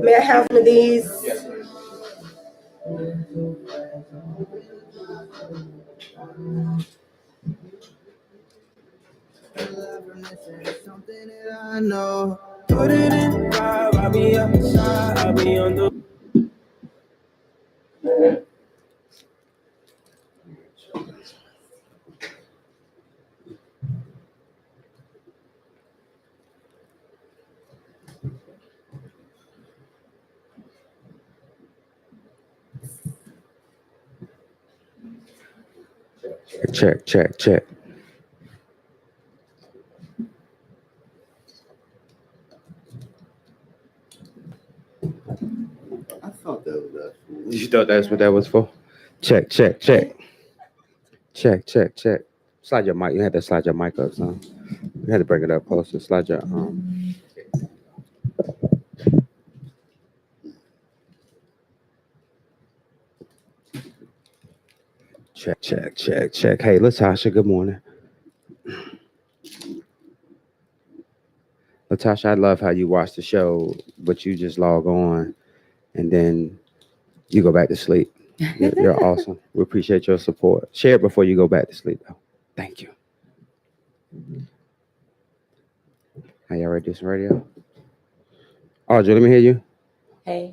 May I have one of these? Yes. Something that I know. Put it in five, I'll be outside, I'll be on the. Check. I thought that was that. You thought that's what that was for? Check. Slide your mic. You had to slide your mic up, son. You had to bring it up closer. Slide your Check. Hey, Latasha, good morning. Latasha, I love how you watch the show, but you just log on and then you go back to sleep. You're awesome. We appreciate your support. Share it before you go back to sleep, though. Thank you. Are y'all ready to do some radio? Audrey, let me hear you. Hey.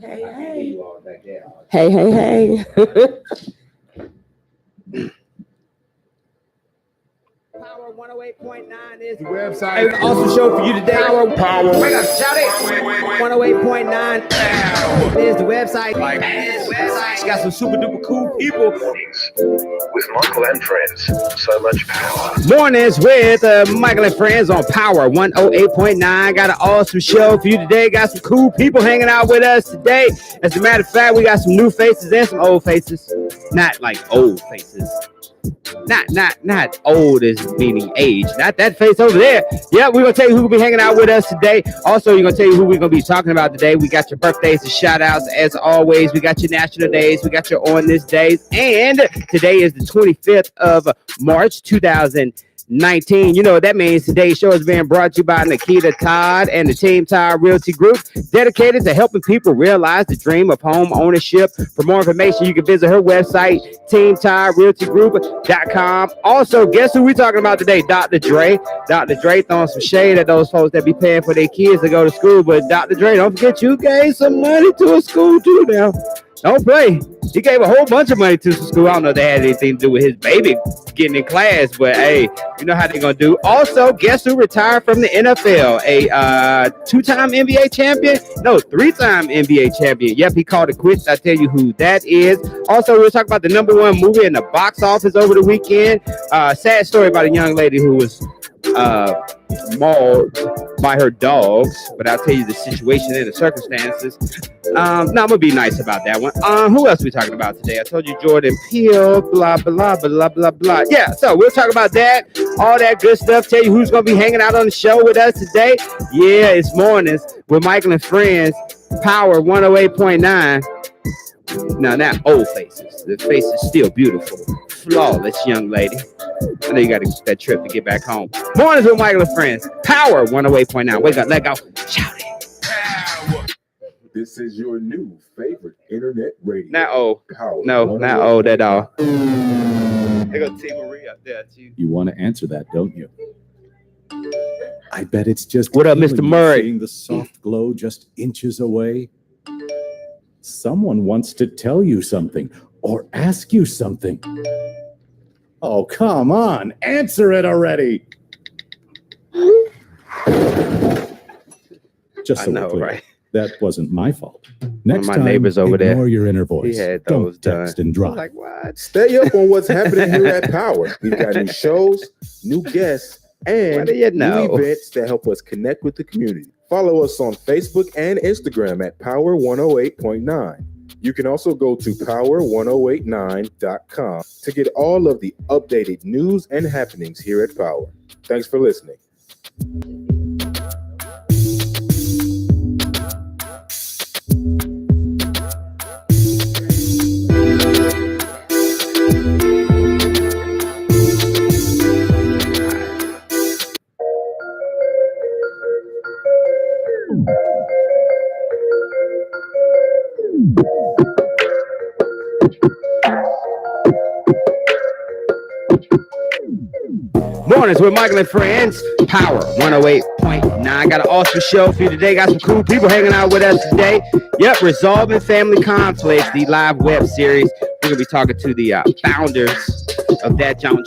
Power 108.9 is the website. An awesome show for you today. Power. Wait up, shout it. 108.9 is the website. It's got some super duper cool people. With Michael and Friends, so much power. Mornings with Michael and Friends on Power 108.9. Got an awesome show for you today. Got some cool people hanging out with us today. As a matter of fact, we got some new faces and some old faces. Not like old faces. Not old as meaning age. Not that face over there. Yeah, we're gonna tell you who will be hanging out with us today. Also, we're gonna tell you who we're gonna be talking about today. We got your birthdays and shout outs as always. We got your national days. We got your on this days. And today is the 25th of March 2019. You know what that means. Today's show is being brought to you by Nikita Todd and the Team Todd Realty Group, dedicated to helping people realize the dream of home ownership. For more information, you can visit her website, teamtoddrealtygroup.com. Also, guess who we talking about today? Dr. Dre. Dr. Dre throwing some shade at those folks that be paying for their kids to go to school. But Dr. Dre, don't forget you gave some money to a school too now. Don't play. He gave a whole bunch of money to some school. I don't know if that had anything to do with his baby getting in class, but hey, you know how they're going to do. Also, guess who retired from the NFL? A two-time NBA champion? No, three-time NBA champion. Yep, he called it quits. I'll tell you who that is. Also, we'll talk about the #1 movie in the box office over the weekend. Sad story about a young lady who was mauled by her dogs, but I'll tell you the situation and the circumstances. I'm gonna be nice about that one. Who else are we talking about today? I told you Jordan Peele, blah blah blah. Yeah, so we'll talk about that, all that good stuff. Tell you who's gonna be hanging out on the show with us today. Yeah, it's mornings with Michael and Friends, Power 108.9. Now, not old faces. The face is still beautiful. Flawless young lady. I know you got that trip to get back home. Mornings with Michael and Friends. Power 108.9. Wake up, let go. Shout it. Power. This is your new favorite internet radio. Not old. Power. No, not old at all. There goes T. Marie up there, too. You want to answer that, don't you? I bet it's just what up, Mr. Murray? Seeing the soft glow just inches away. Someone wants to tell you something or ask you something. Oh, come on. Answer it already. Just so I know, we're clear, right? That wasn't my fault. Next my time, neighbors over there, ignore your inner voice. he had Don't those text done. and drive. Like, what? Stay up on what's happening here at Power. We've got new shows, new guests, and What do you know? new events that help us connect with the community. Follow us on Facebook and Instagram at Power 108.9. You can also go to power1089.com to get all of the updated news and happenings here at Power. Thanks for listening. Mornings with Michael and Friends, Power 108.9. Got an awesome show for you today. Got some cool people hanging out with us today. Yep, Resolving Family Conflicts, the live web series. We're going to be talking to the founders of that John,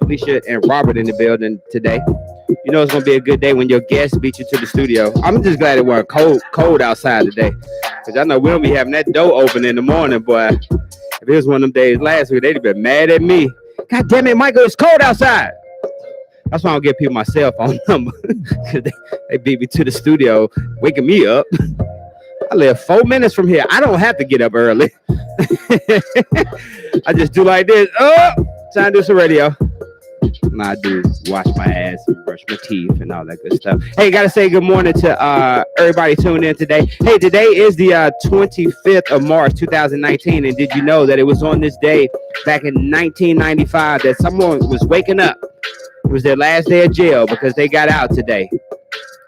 Felicia and Robert in the building today. You know it's going to be a good day when your guests beat you to the studio. I'm just glad it wasn't cold outside today. Because I know we don't be having that door open in the morning, boy. If it was one of them days last week, they'd have been mad at me. God damn it, Michael, it's cold outside. That's why I don't give people my cell phone number. Because they beat me to the studio, waking me up. I live 4 minutes from here. I don't have to get up early. I just do like this. Oh, time to do some radio. And I do wash my ass and brush my teeth and all that good stuff. Hey, gotta say good morning to everybody tuned in today. Hey, today is the 25th of March, 2019. And did you know that it was on this day back in 1995 that someone was waking up? It was their last day of jail because they got out today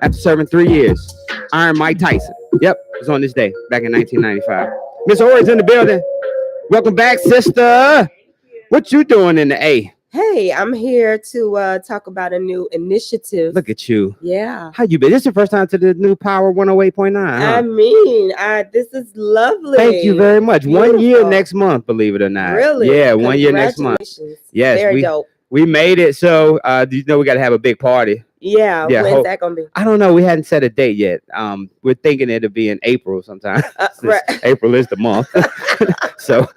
after serving 3 years. Iron Mike Tyson. Yep, it was on this day back in 1995. Miss Ori's in the building. Welcome back, sister. What you doing in the A? Hey, I'm here to talk about a new initiative. Look at you. Yeah. How you been? This is the first time to the new Power 108.9. Huh? I mean, this is lovely. Thank you very much. Beautiful. 1 year next month, believe it or not. Really? Yeah, 1 year next month. Congratulations. Yes, Very dope. we made it. So, you know, we got to have a big party. Yeah. When's that gonna be? I don't know. We hadn't set a date yet. We're thinking it'll be in April sometime. Right. April is the month. So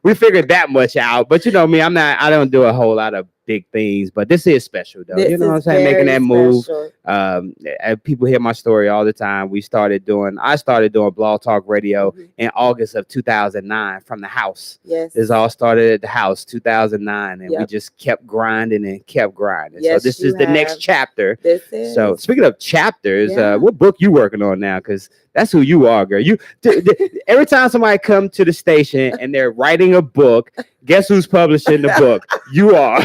we figured that much out. But you know me, I don't do a whole lot of big things, but this is special though. You know what I'm saying? Making that move. And people hear my story all the time. I started doing Blog Talk Radio in August of 2009 from the house. Yes. This all started at the house 2009, and we just kept grinding and kept grinding. Yes, so this is the next chapter. This is. So speaking of chapters, what book you working on now? Because that's who you are, girl. Every time somebody come to the station and they're writing a book, guess who's publishing the book? You are.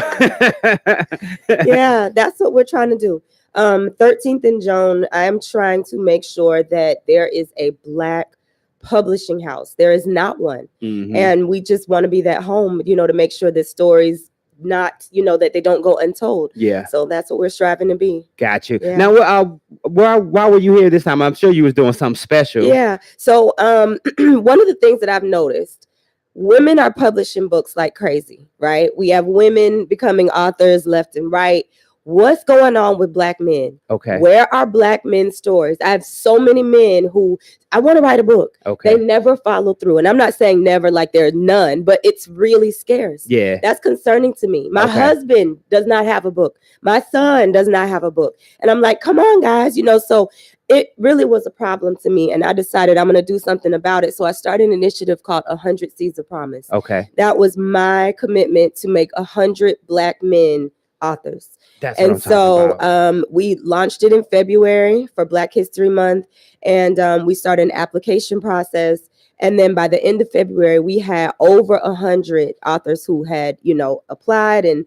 Yeah, that's what we're trying to do. 13th and Joan, I'm trying to make sure that there is a Black publishing house. There is not one. And we just want to be that home, you know, to make sure that stories not, you know, that they don't go untold. Yeah. So that's what we're striving to be. Got you. Yeah. Now, why were you here this time? I'm sure you was doing something special. Yeah. So one of the things that I've noticed, women are publishing books like crazy, right? We have women becoming authors left and right. What's going on with Black men? Okay. Where are Black men's stories? I have so many men who I want to write a book. Okay. They never follow through. And I'm not saying never like there's none, but it's really scarce. Yeah. That's concerning to me. My husband does not have a book. My son does not have a book. And I'm like, come on, guys. You know, so it really was a problem to me. And I decided I'm going to do something about it. So I started an initiative called 100 Seeds of Promise. Okay. That was my commitment to make 100 Black men authors. That's what and I'm talking about. We launched it in February for Black History Month, and we started an application process. And then by the end of February, we had over 100 authors who had, you know, applied, and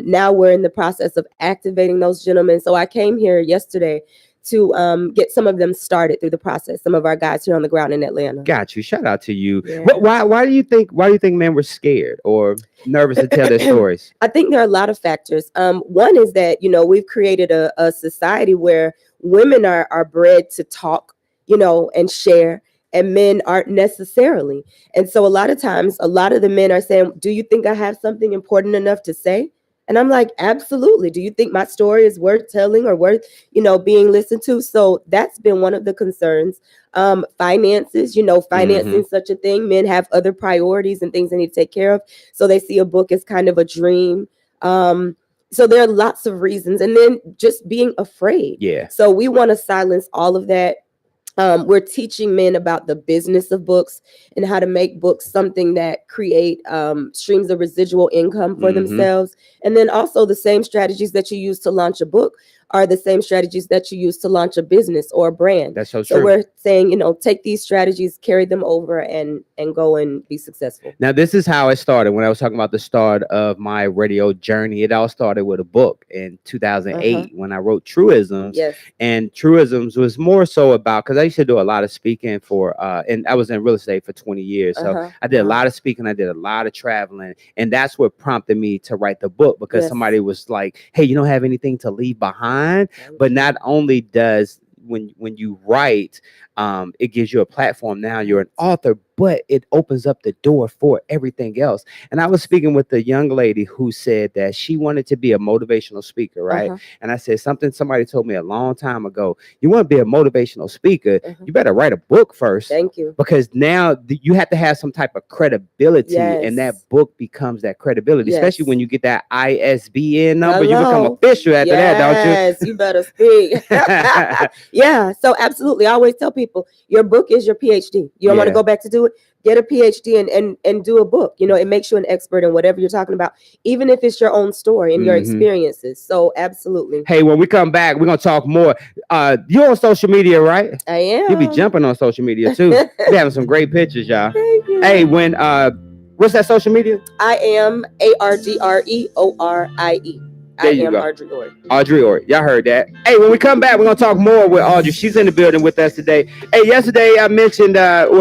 now we're in the process of activating those gentlemen. So I came here yesterday to get some of them started through the process. Some of our guys here on the ground in Atlanta. Got you. Shout out to you. Yeah. Why do you think men were scared or nervous to tell their stories? I think there are a lot of factors. One is that, you know, we've created a society where women are bred to talk, you know, and share, and men aren't necessarily. And so a lot of times, a lot of the men are saying, do you think I have something important enough to say? And I'm like, absolutely. Do you think my story is worth telling or worth, you know, being listened to? So that's been one of the concerns. Finances, you know, financing such a thing. Men have other priorities and things they need to take care of. So they see a book as kind of a dream. So there are lots of reasons. And then just being afraid. Yeah. So we want to silence all of that. We're teaching men about the business of books and how to make books something that create streams of residual income for themselves. And then also the same strategies that you use to launch a book are the same strategies that you use to launch a business or a brand. That's so true. So we're saying, you know, take these strategies, carry them over and go and be successful. Now, this is how it started. When I was talking about the start of my radio journey, it all started with a book in 2008 when I wrote Truisms. Yes. And Truisms was more so about, because I used to do a lot of speaking for, and I was in real estate for 20 years. So I did a lot of speaking. I did a lot of traveling. And that's what prompted me to write the book, because somebody was like, hey, you don't have anything to leave behind. But not only does when you write, it gives you a platform. Now you're an author, but it opens up the door for everything else. And I was speaking with a young lady who said that she wanted to be a motivational speaker, right? And I said somebody told me a long time ago, you want to be a motivational speaker, you better write a book first. Thank you. Because now you have to have some type of credibility, and that book becomes that credibility, especially when you get that ISBN number. You become official after that, don't you? Yes, you better speak. Yeah, so absolutely. I always tell people, your book is your PhD. You don't want to go back to do it, get a PhD and do a book. You know, it makes you an expert in whatever you're talking about, even if it's your own story and your experiences. So absolutely. Hey, when we come back, we're gonna talk more. You're on social media, right? I am. You be jumping on social media too. You're having some great pictures, y'all. Thank you. Hey, when what's that social media? I am ARDREORIE. There you go. Audrey Ord. Audrey Ord. Y'all heard that. Hey, when we come back, we're going to talk more with Audrey. She's in the building with us today. Hey, today I mentioned that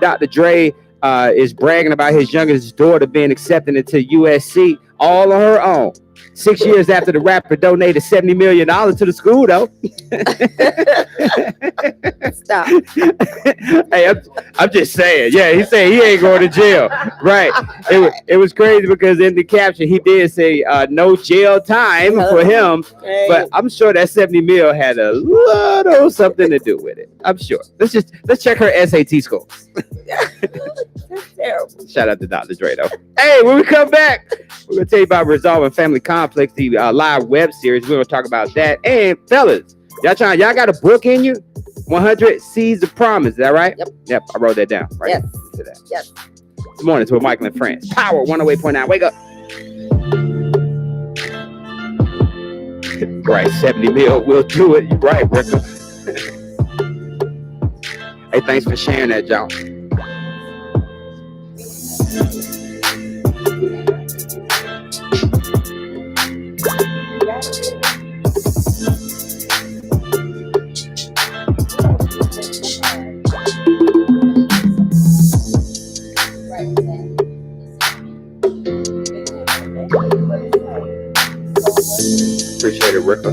Dr. Dre is bragging about his youngest daughter being accepted into USC all on her own. 6 years after the rapper donated $70 million to the school, though. Stop. Hey, I'm just saying. Yeah, he said he ain't going to jail. Right. It was crazy because in the caption, he did say no jail time for him. Hey. But I'm sure that 70 mil had a little something to do with it. I'm sure. Let's check her SAT score. That's terrible. Shout out to Dr. Dre, though. Hey, when we come back, we're going to tell you about Resolving Family Conflict, the live web series. We're going to talk about that. And fellas, y'all got a book in you? 100 Seeds of Promise. Is that right? Yep. I wrote that down. Right. Yes. To that. Yes. Good morning to Michael and Friends. Power 108.9. Wake up. Right. 70 mil. We'll do it. You're right, Ricker. Hey, thanks for sharing that, John. Appreciate it, Ricker.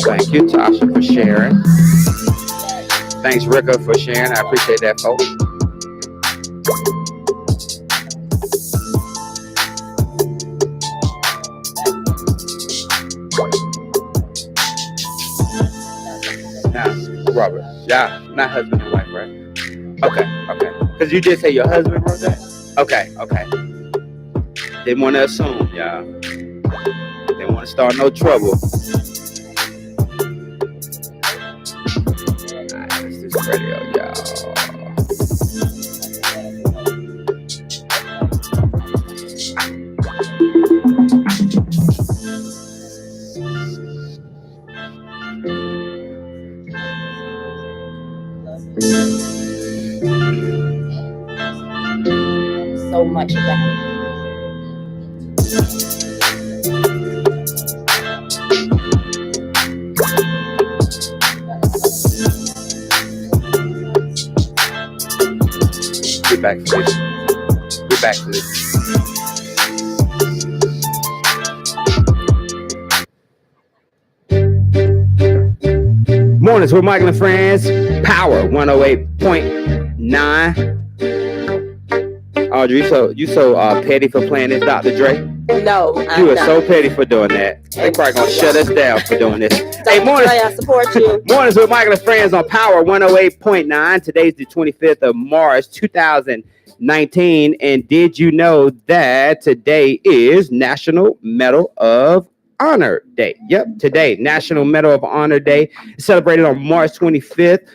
Thank you, Tasha, for sharing. Thanks, Ricker, for sharing. I appreciate that, folks. Now, Robert, yeah, not husband and wife, right? Okay. Because you did say your husband wrote that? Okay. Didn't want to assume, y'all. Didn't want to start no trouble. Radio, y'all. So much of that. Get back to this. Mornings with Michael and Friends. Power 108.9. Audrey, you so petty for playing this Dr. Dre. No, You are so petty for doing that. They probably gonna shut us down for doing this. Hey, mornings. I support you. Mornings with Michael and Friends on Power 108.9. Today's the 25th of March, 2019. And did you know that today is National Medal of Honor Day? Yep, today, National Medal of Honor Day, celebrated on March 25th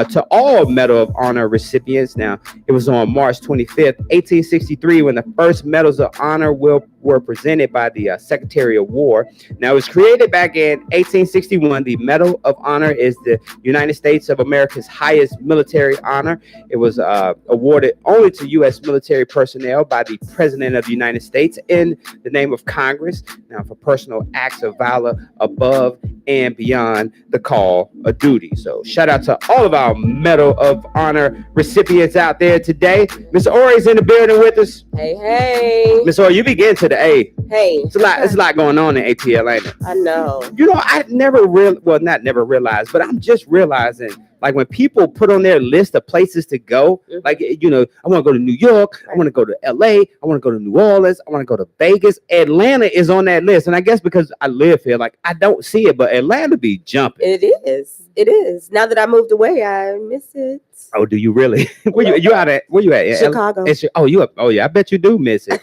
to all Medal of Honor recipients. Now, it was on March 25th, 1863, when the first Medals of Honor were were presented by the Secretary of War. Now, it was created back in 1861. The Medal of Honor is the United States of America's highest military honor. It was awarded only to U.S. military personnel by the President of the United States in the name of Congress. Now, for personal acts of valor above and beyond the call of duty. So, shout out to all of our Medal of Honor recipients out there today. Miss Ori's in the building with us. Hey, hey. Miss Ori, you begin to the A. Hey. It's a lot going on in ATL, ain't it? I know. You know, I never realized, but I'm just realizing, like, when people put on their list of places to go, like, you know, I want to go to New York, I want to go to LA, I want to go to New Orleans, I want to go to Vegas. Atlanta is on that list. And I guess because I live here, like, I don't see it, but Atlanta be jumping. It is. It is. Now that I moved away, I miss it. Oh, do you really? Where you at? Chicago. I bet you do miss it.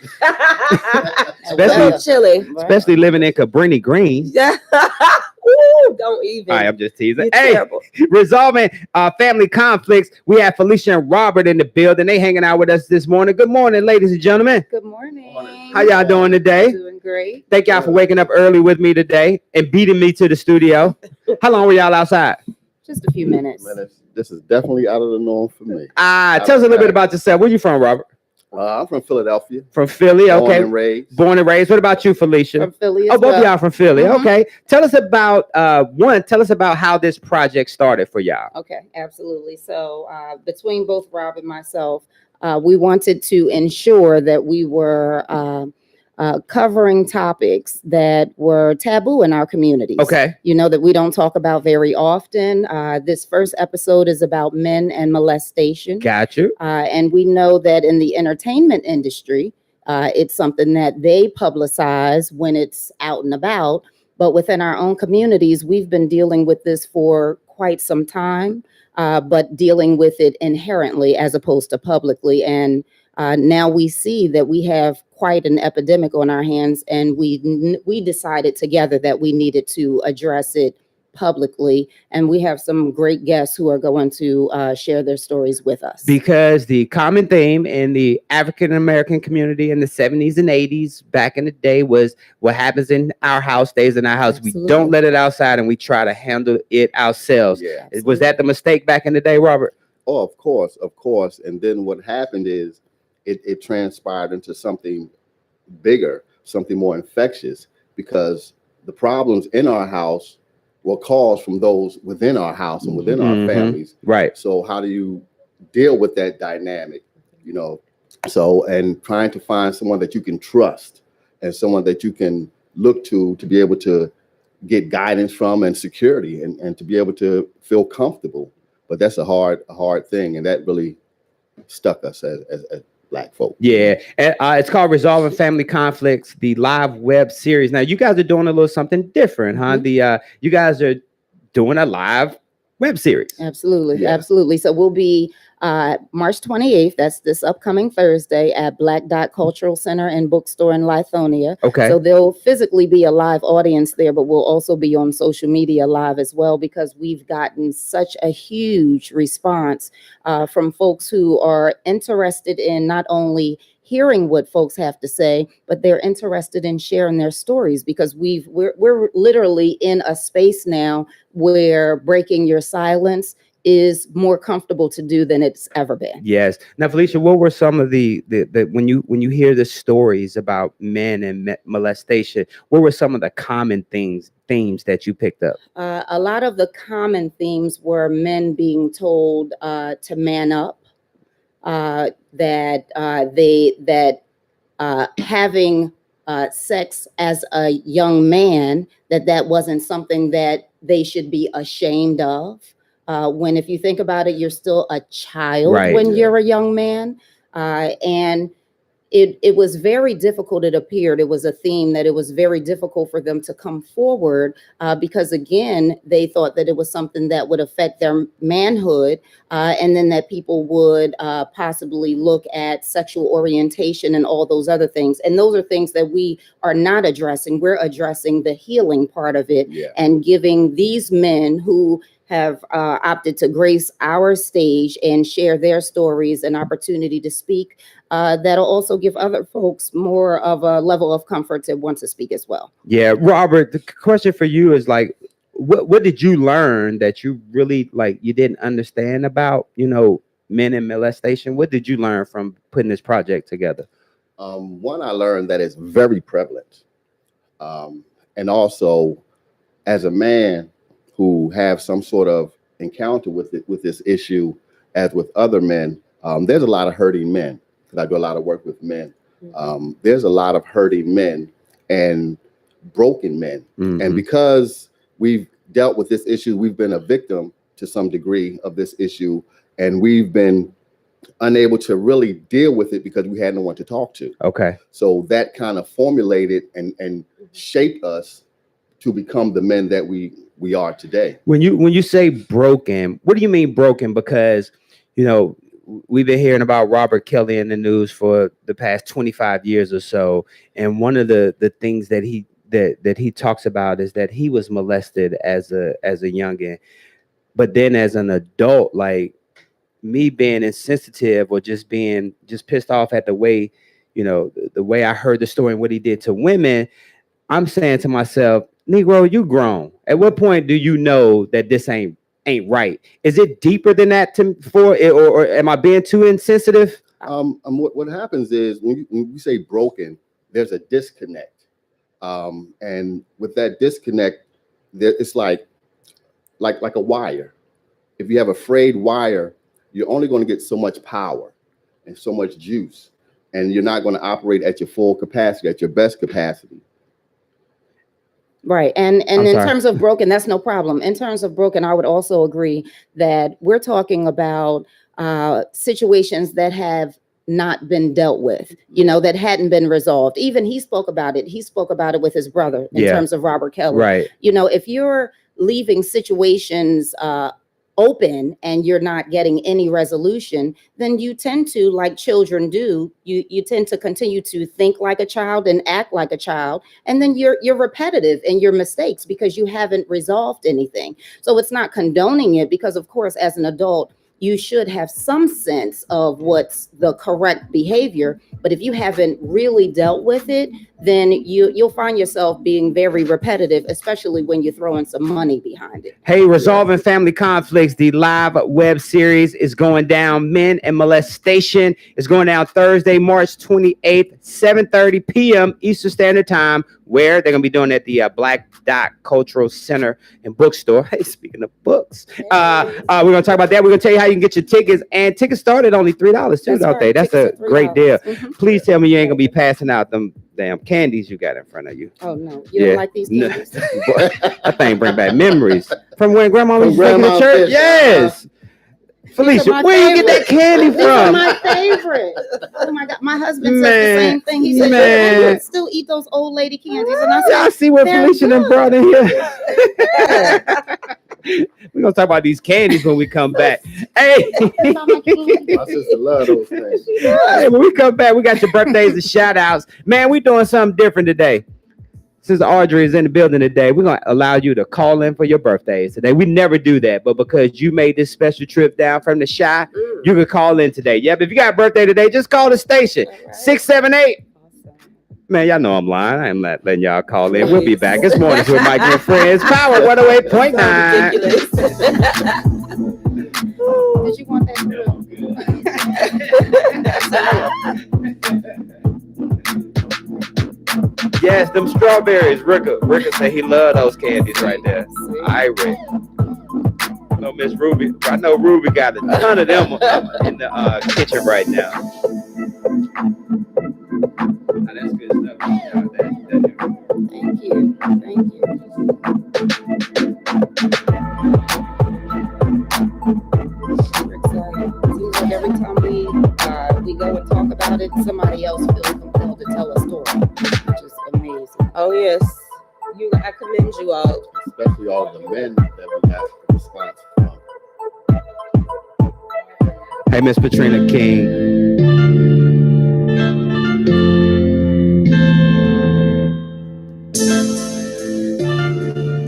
Especially chilly. Especially living in Cabrini Green. Yeah. Ooh, don't even. All right, I'm just teasing. You're Hey, terrible. resolving family conflicts. We have Felicia and Robert in the building. They hanging out with us this morning. Good morning, ladies and gentlemen. Good morning. How y'all doing today? Doing great. Thank y'all for waking up early with me today and beating me to the studio. How long were y'all outside? Just a few minutes. This is definitely out of the norm for me. Tell us a little bit about yourself. Where you from, Robert? I'm from Philadelphia. From Philly, okay. Born and raised. Born and raised. What about you, Felicia? From Philly Oh, as both of well. y'all from Philly. Mhm. Okay. Tell us about tell us about how this project started for y'all. Okay, absolutely. So between both Rob and myself, we wanted to ensure that we were covering topics that were taboo in our communities. Okay. You know, that we don't talk about very often. This first episode is about men and molestation. Got you. And we know that in the entertainment industry, it's something that they publicize when it's out and about. But within our own communities, we've been dealing with this for quite some time, but dealing with it inherently as opposed to publicly. And now we see that we have quite an epidemic on our hands, and we decided together that we needed to address it publicly. And we have some great guests who are going to share their stories with us. Because the common theme in the African American community in the 70s and 80s back in the day was what happens in our house stays in our house. Absolutely. We don't let it outside and we try to handle it ourselves. Yeah. Was that the mistake back in the day, Robert? Oh, of course. And then what happened is it transpired into something bigger, something more infectious, because the problems in our house were caused from those within our house and within our families. Right. So how do you deal with that dynamic? You know, so, and trying to find someone that you can trust and someone that you can look to be able to get guidance from and security and to be able to feel comfortable. But that's a hard thing. And that really stuck us as Black folk. Yeah. And, it's called Resolving Family Conflicts, the live web series. Now, you guys are doing a little something different, huh? You guys are doing a live web series. Absolutely. Yeah. Absolutely. So we'll be March 28th. That's this upcoming Thursday at Black Dot Cultural Center and Bookstore in Lithonia. Okay. So there'll physically be a live audience there, but we'll also be on social media live as well, because we've gotten such a huge response from folks who are interested in not only hearing what folks have to say, but they're interested in sharing their stories, because we're literally in a space now where breaking your silence is more comfortable to do than it's ever been. Yes. Now, Felicia, what were some of the when you hear the stories about men and molestation, what were some of the common themes that you picked up? A lot of the common themes were men being told to man up, that having sex as a young man, that wasn't something that they should be ashamed of. When, if you think about it, you're still a child Right. when you're a young man. And it was very difficult. It appeared, it was a theme that it was very difficult for them to come forward because, again, they thought that it was something that would affect their manhood, and then that people would possibly look at sexual orientation and all those other things. And those are things that we are not addressing. We're addressing the healing part of it, Yeah. and giving these men who have opted to grace our stage and share their stories and opportunity to speak. That'll also give other folks more of a level of comfort to want to speak as well. Yeah, Robert, the question for you is like, what did you learn that you really like you didn't understand about, men and molestation? What did you learn from putting this project together? One, I learned that it's very prevalent. And also, as a man who have some sort of encounter with this issue, as with other men, there's a lot of hurting men, because I do a lot of work with men. There's a lot of hurting men and broken men. And because we've dealt with this issue, we've been a victim to some degree of this issue, and we've been unable to really deal with it because we had no one to talk to. Okay. So that kind of formulated and shaped us to become the men that we are today. When you say broken, what do you mean broken? Because, we've been hearing about Robert Kelly in the news for the past 25 years or so. And one of the things that he talks about is that he was molested as a youngin'. But then as an adult, like me being insensitive or just being pissed off at the way, the way I heard the story and what he did to women, I'm saying to myself, Negro, you grown. At what point do you know that this ain't right? Is it deeper than that or am I being too insensitive? What happens is when we say broken, there's a disconnect. And with that disconnect, it's like a wire. If you have a frayed wire, you're only going to get so much power and so much juice, and you're not going to operate at your full capacity, at your best capacity. Right. And in terms of broken, that's no problem. In terms of broken, I would also agree that we're talking about situations that have not been dealt with, that hadn't been resolved. Even he spoke about it. He spoke about it with his brother in terms of Robert Kelly. Right. If you're leaving situations open and you're not getting any resolution, then you tend to, like children do, you tend to continue to think like a child and act like a child, and then you're repetitive in your mistakes because you haven't resolved anything. So it's not condoning it, because of course as an adult you should have some sense of what's the correct behavior. But if you haven't really dealt with it, then you'll find yourself being very repetitive, especially when you're throwing some money behind it. Hey, Resolving Family Conflicts, the live web series is going down. Men and Molestation is going down Thursday, March 28th, 7:30 p.m. Eastern Standard Time, where they're going to be doing it at the Black Dot Cultural Center and Bookstore. Hey, speaking of books, we're going to talk about that. We're going to tell you how you can get your tickets, and tickets start at only $3 too, don't they? That's a great deal. Please tell me you ain't going to be passing out them damn candies you got in front of you. Oh no, you don't like these candies? That thing bring back memories from when Grandma was taking to church. Fish. Yes. Felicia, where you get that candy These from? are my favorite. Oh my God, my husband said the same thing. He said, "I still eat those old lady candies," and I said, Y'all see what "They're Felicia done good." brought in here? We're gonna talk about these candies when we come back. Hey, My sister loves those things. hey, when we come back, we got your birthdays and shout outs. Man, we doing something different today. Since Audrey is in the building today, we're going to allow you to call in for your birthdays today. We never do that, but because you made this special trip down from the Chi, you can call in today. Yep, if you got a birthday today, just call the station. 678. Man, y'all know I'm lying. I am not letting y'all call in. We'll be back. It's Mornings with Mike and Friends. Power 108.9. Did you want that? Yes, them strawberries. Ricka said he loved those candies right there. I Rick. No, Miss Ruby. I know Ruby got a ton of them in the kitchen right now. Now, that's good stuff. Thank you. Thank you. Seems like every time we go and talk about it, somebody else feels compelled to tell a story, which is amazing. Oh yes, I commend you all. Especially all the men that we have a response from. Hey, Miss Patrina King.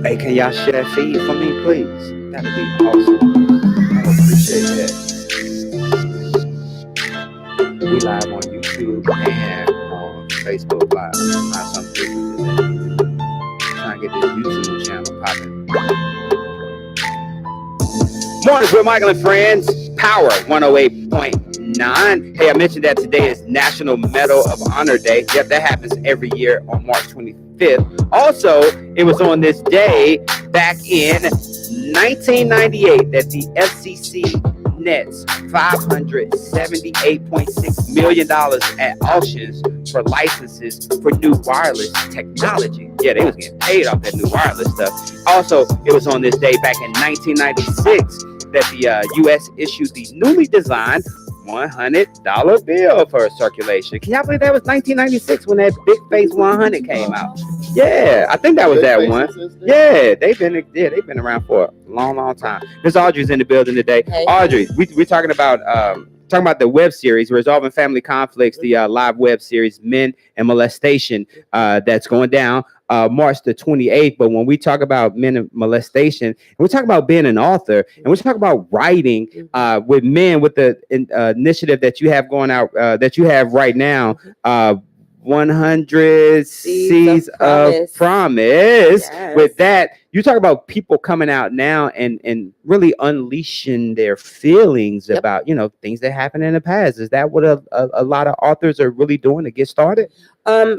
Hey, can y'all share that feed for me, please? That'd be awesome. I appreciate that. We live on YouTube and on Facebook Live. Not something different today. Trying to get this YouTube channel popping. Mornings with Michael and Friends, Power 108.9. Hey, I mentioned that today is National Medal of Honor Day. Yep, that happens every year on March 25th. Also, it was on this day back in 1998 that the FCC nets $578.6 million at auctions for licenses for new wireless technology. Yeah, they was getting paid off that new wireless stuff. Also, it was on this day back in 1996 that the U.S. issued the newly designed $100 bill for circulation. Can y'all believe that was 1996 when that Big Face 100 came out? Yeah, I think that was that one. Yeah, they've been around for a long time. Miss Audrey's in the building today. Hey. Audrey, we're talking about the web series Resolving Family Conflicts, the live web series Men and Molestation that's going down March the 28th. But when we talk about men and molestation, and we talk about being an author, and we talk about writing with men, with the initiative that you have going out, that you have right now, 100 Seeds of Promise. Yes. With that, you talk about people coming out now and really unleashing their feelings about, things that happened in the past. Is that what a lot of authors are really doing to get started? As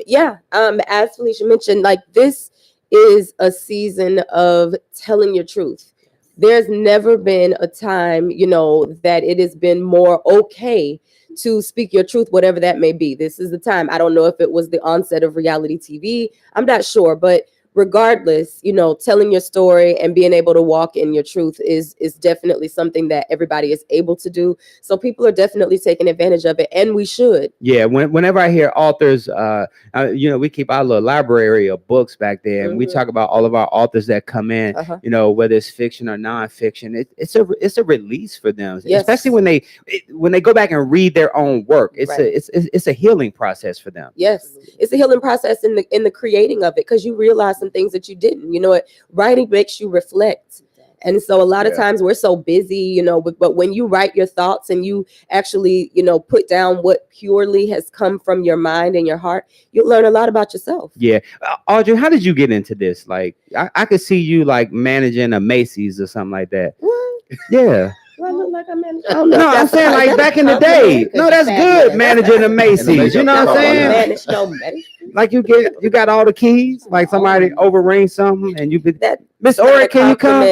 Felicia mentioned, like, this is a season of telling your truth. There's never been a time, that it has been more okay to speak your truth, whatever that may be. This is the time. I don't know if it was the onset of reality TV. I'm not sure, but regardless, telling your story and being able to walk in your truth is definitely something that everybody is able to do. So people are definitely taking advantage of it, and we should. Yeah, whenever I hear authors, we keep our little library of books back there, and we talk about all of our authors that come in, whether it's fiction or nonfiction. It's a release for them, especially when they go back and read their own work. It's a healing process for them. Yes, it's a healing process in the creating of it, because you realize some things that you didn't. Writing makes you reflect. And so a lot of times we're so busy, but when you write your thoughts and you actually, put down what purely has come from your mind and your heart, you learn a lot about yourself. Yeah. Audrey, how did you get into this? Like, I could see you like managing a Macy's or something like that. What? Yeah. Do I look like I'm in? No, I'm saying like back in the day. No, that's good, managing a Macy's. You know what I'm saying? Manage no Macy's. Like you got all the keys. Like somebody overring something, and you be that. Miss Ori, can you come?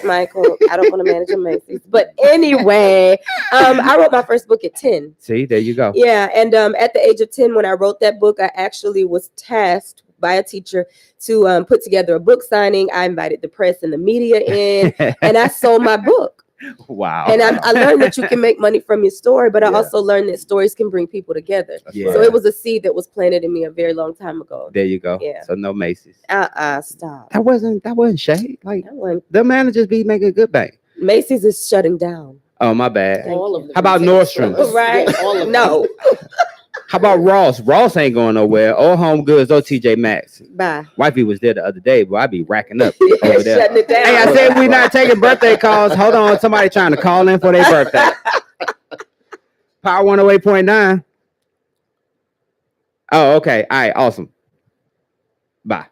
Michael, I don't want to manage a Macy's, but anyway, I wrote my first book at 10. See, there you go. Yeah, and at the age of 10, when I wrote that book, I actually was tasked by a teacher to put together a book signing. I invited the press and the media in, and I sold my book. Wow. And I learned that you can make money from your story, but I also learned that stories can bring people together. Yeah. So it was a seed that was planted in me a very long time ago. There you go. Yeah. So no Macy's. Stop. That wasn't shade. Like That one. the managers be making a good bank. Macy's is shutting down. Oh, my bad. All of them. How about Nordstrom? Right? All of them. No. How about Ross? Ross ain't going nowhere. Old Home Goods, TJ Maxx. Bye. Wifey was there the other day, but I be racking up over there. Shutting it down. Hey, I said we not taking birthday calls. Hold on, somebody trying to call in for their birthday. Power 108.9. Oh, okay. All right, awesome. Bye.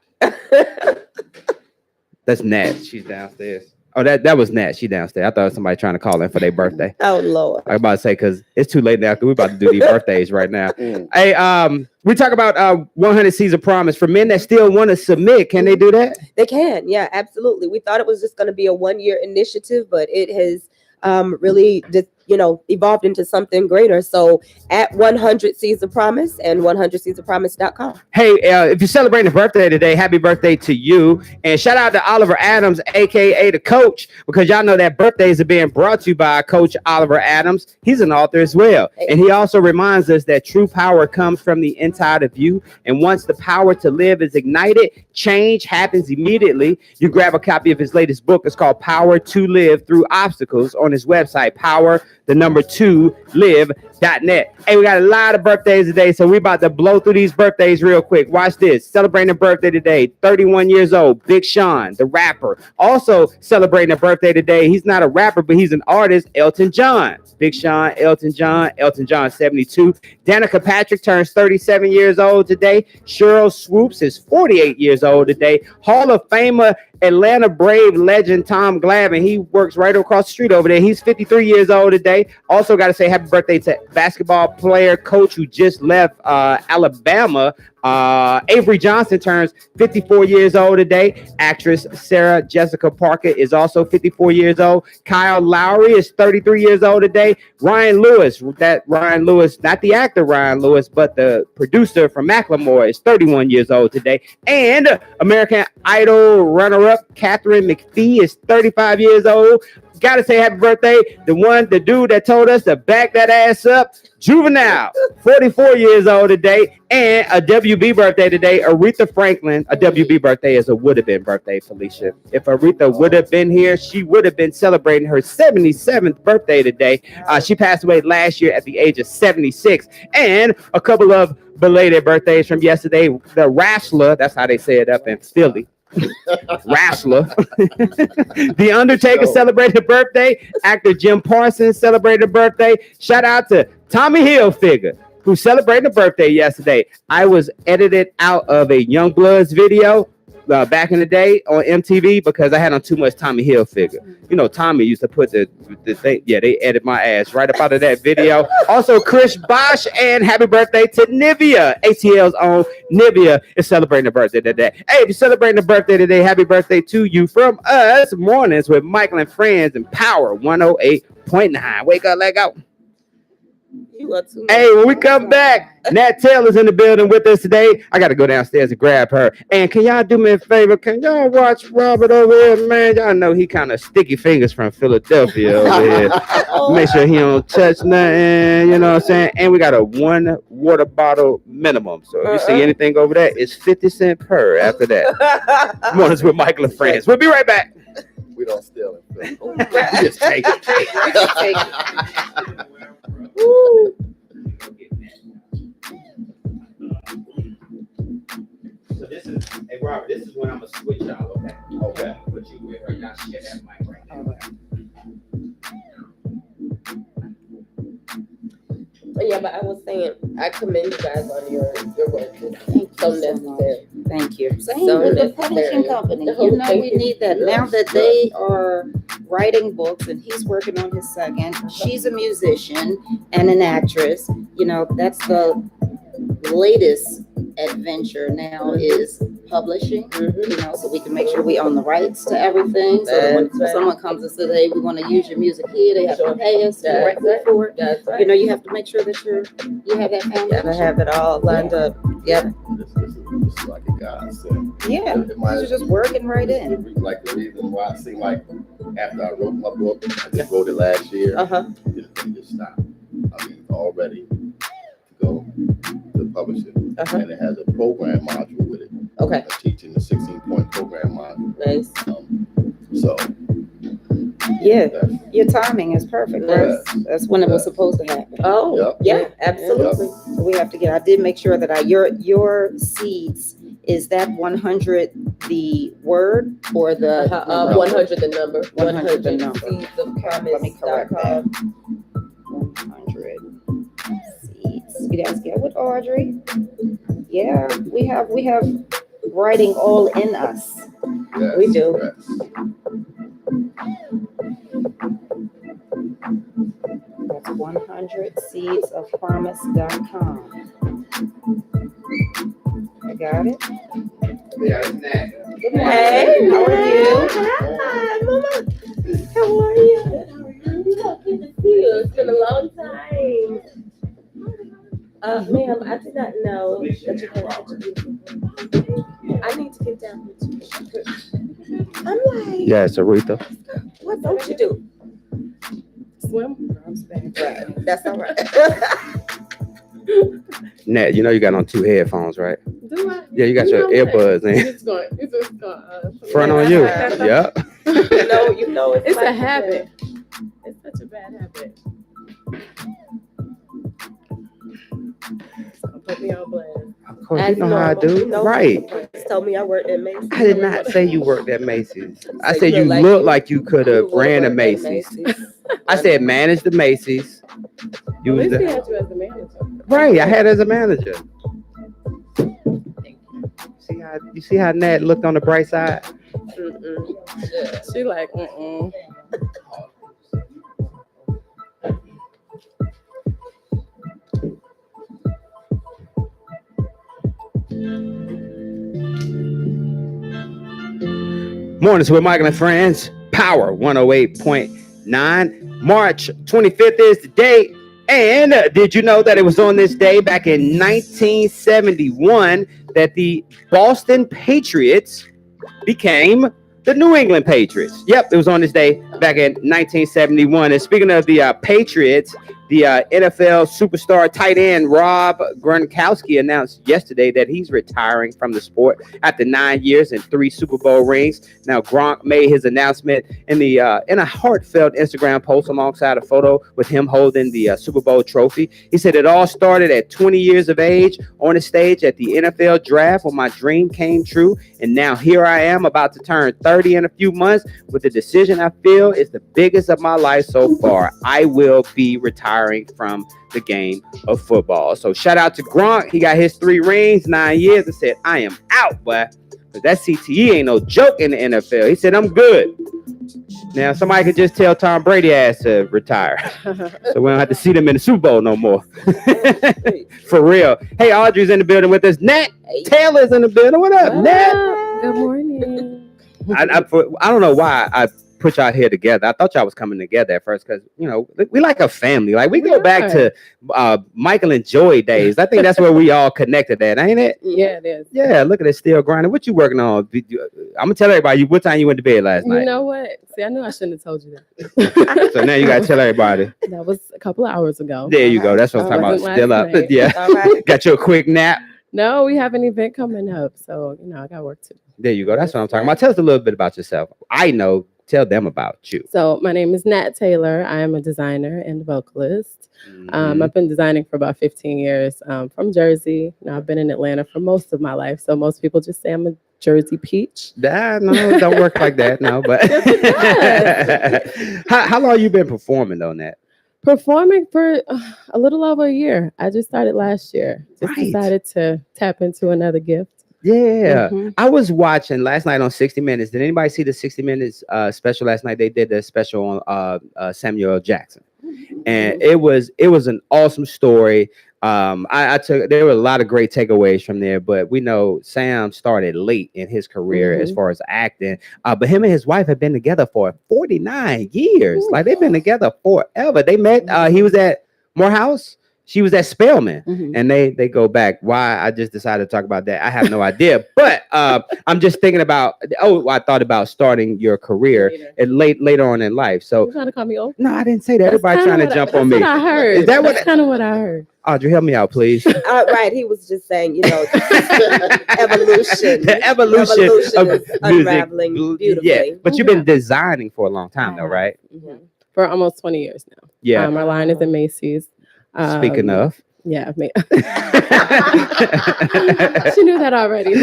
That's Nat. She's downstairs. Oh, that was Nat. She downstairs. I thought it was somebody trying to call in for their birthday. Oh, Lord. I was about to say, because it's too late now. We're about to do these birthdays right now. Hey, we talk about 100 Seeds of Promise. For men that still want to submit, can they do that? They can. Yeah, absolutely. We thought it was just going to be a one-year initiative, but it has really evolved into something greater. So at 100 Seeds of Promise and 100seedsofpromise.com. Hey, if you're celebrating a birthday today, happy birthday to you. And shout out to Oliver Adams, aka the coach, because y'all know that birthdays are being brought to you by Coach Oliver Adams. He's an author as well. And he also reminds us that true power comes from the inside of you. And once the power to live is ignited, change happens immediately. You grab a copy of his latest book. It's called Power to Live Through Obstacles on his website, Power live.net. Hey, we got a lot of birthdays today, so we about to blow through these birthdays real quick. Watch this. Celebrating a birthday today, 31 years old, Big Sean, the rapper. Also celebrating a birthday today, he's not a rapper, but he's an artist, Elton John. Big Sean, Elton John, 72. Danica Patrick turns 37 years old today. Cheryl Swoops is 48 years old today. Hall of Famer Atlanta Brave legend Tom Glavine, he works right across the street over there. He's 53 years old today. Also got to say happy birthday to basketball player, coach who just left Alabama. Avery Johnson turns 54 years old today. Actress Sarah Jessica Parker is also 54 years old. Kyle Lowry is 33 years old today. Ryan Lewis, not the actor Ryan Lewis, but the producer from Macklemore, is 31 years old today. And American Idol runner-up Catherine McPhee is 35 years old. Gotta say happy birthday, the dude that told us to back that ass up, Juvenile, 44 years old today. And a WB birthday today, Aretha Franklin. A WB birthday is a would have been birthday, Felicia. If Aretha would have been here, she would have been celebrating her 77th birthday today. She passed away last year at the age of 76. And a couple of belated birthdays from yesterday. The Wrestler, that's how they say it up in Philly. Wrestler. The Undertaker celebrated a birthday. Actor Jim Parsons celebrated a birthday. Shout out to Tommy Hilfiger, who celebrated a birthday yesterday. I was edited out of a Young Bloods video back in the day on MTV because I had on too much Tommy Hilfiger. You know, Tommy used to put the thing. Yeah, they edited my ass right up out of that video. Also, Chris Bosh, and happy birthday to Nivea. ATL's own Nivea is celebrating a birthday today. Hey, if you're celebrating a birthday today, happy birthday to you from us. Mornings with Michael and Friends and Power 108.9. Wake up, let go. Hey, when we come back, Nat Taylor's in the building with us today. I got to go downstairs and grab her. And can y'all do me a favor? Can y'all watch Robert over here, man? Y'all know he kind of sticky fingers from Philadelphia over here. Make sure he don't touch nothing, you know what I'm saying? And we got a 1 water bottle minimum. So if you see anything over there, it's 50 cents per after that. Mornings with Michael and Friends. We'll be right back. We don't steal it. Just take it. Woo. So this is, hey Robert, this is when I'm gonna switch y'all, okay? Okay. Put you with her, y'all share that mic right now. Yeah, but I was saying, I commend you guys on your work. It's so necessary. Thank you. Same So with the necessary. publishing company. The You whole know, thing we is need that good. now that they are writing books and he's working on his second. She's a musician and an actress. You know, that's the latest adventure now is publishing. You know, so we can make sure we own the rights to everything. So that when That's right. someone comes and says, "Hey, we want to use your music here," they have to pay us directly for it. That's right. You know, you have to make sure that you have that You gotta foundation. have it all lined up. Yep. This is like a godsend. Yeah, It might- you're just working right in. Like the reason why it seemed like after I wrote my book, I just wrote it last year. It just stopped. I mean, all ready to go to publish it. And it has a program module with it. Okay. Teaching the 16-point program module. Nice. So Yeah, that's, your timing is perfect. That's when it was supposed to happen. Oh, Yep. yeah, absolutely. So we have to get, I did make sure that your seeds, is that 100 the word or the? 100 the number. 100 the number. Seeds of Let me correct that. promise.com. 100 seeds. You guys get with Audrey? Yeah, we have writing all in us. yes, We do. yes. That's 100seedsofpromise.com. I got it. Yeah, it's Nat. Good morning. Hey, How are you? Hi, Mama. How are you? Good to see you. It's been a long time. Ma'am, I did not know that you had such a beautiful. I need to get down with you. I'm like, Yeah, it's Aretha. what don't you do? Swim? Right. That's all right. Nat, you know you got on 2 headphones, right? Do I? Yeah, you got your You know earbuds in. It's going Front on you. Yeah. Yep. You know, It's a like habit. It's such a bad habit. Put me on blast. Of course, you know how I do. Right. Just told me I worked at Macy's. I did not say you worked at Macy's. I So said you you look like you could have You ran a worked at Macy's. I said manage the Macy's. You At was least we the, had you as the manager. right. I had as a manager. You see how Nat looked on the bright side? She like, mm-mm. Mornings with Michael and Friends, Power 108.9. March 25th is the date. And did you know that it was on this day back in 1971 that the Boston Patriots became the New England Patriots? Yep, it was on this day back in 1971. And speaking of the Patriots, the NFL superstar tight end Rob Gronkowski announced yesterday that he's retiring from the sport after 9 years and 3 Super Bowl rings. Now, Gronk made his announcement in a heartfelt Instagram post alongside a photo with him holding the Super Bowl trophy. He said it all started at 20 years of age on the stage at the NFL draft when my dream came true. And now here I am about to turn 30 in a few months with the decision I feel is the biggest of my life so far. I will be retiring from the game of football. So shout out to Gronk. He got his 3 rings, 9 years, and said, I am out, but that CTE ain't no joke in the NFL. He said, I'm good. Now, somebody could just tell Tom Brady ass to retire. So we don't have to see them in the Super Bowl no more. For real. Hey, Audrey's in the building with us. Nat Taylor's in the building. What up, Nat? Good morning. I don't know why I put y'all here together. I thought y'all was coming together at first because, you know, we like a family. Like we go back to Michael and Joy days. I think that's where we all connected at, ain't it? Yeah, it is. Yeah, look at it, still grinding. What you working on? I'm gonna tell everybody what time you went to bed last night. You know what? See, I knew I shouldn't have told you that. So now you gotta tell everybody. That was a couple of hours ago. There you go. That's what I'm talking about. Still up. Night. Yeah. All right. Got you a quick nap. No, we have an event coming up, so you know I got work to do. There you go. That's what I'm talking about. Tell us a little bit about yourself. I know. Tell them about you. So my name is Nat Taylor. I am a designer and vocalist. Mhm. I've been designing for about 15 years. From Jersey. Now I've been in Atlanta for most of my life. So most people just say I'm a Jersey peach. No, it don't work like that. No, but Yes, how long you been performing on that? Performing for a little over a year. I just started last year. Just Right. decided to tap into another gift. Yeah, Mhm. I was watching last night on 60 Minutes. Did anybody see the 60 Minutes special last night? They did the special on Samuel L. Jackson, and it was an awesome story. There were a lot of great takeaways from there, but we know Sam started late in his career as far as acting. But him and his wife have been together for 49 years. Like they've been together forever. They met. He was at Morehouse. She was at Spelman, and they go back. Why? I just decided to talk about that. I have no idea. But I'm just thinking about. I thought about starting your career later on in life. So You trying to call me old? no, I didn't say that. Everybody trying to jump on me. That's what I heard. Is that what? That's kind of what I heard. Audrey, help me out, please. Right. He was just saying, you know, evolution. The evolution of is music. unraveling beautifully. Yeah, but you've been designing for a long time, though, right? For almost 20 years now. Yeah. Our line is at Macy's. Speaking of. Yeah. She knew that already.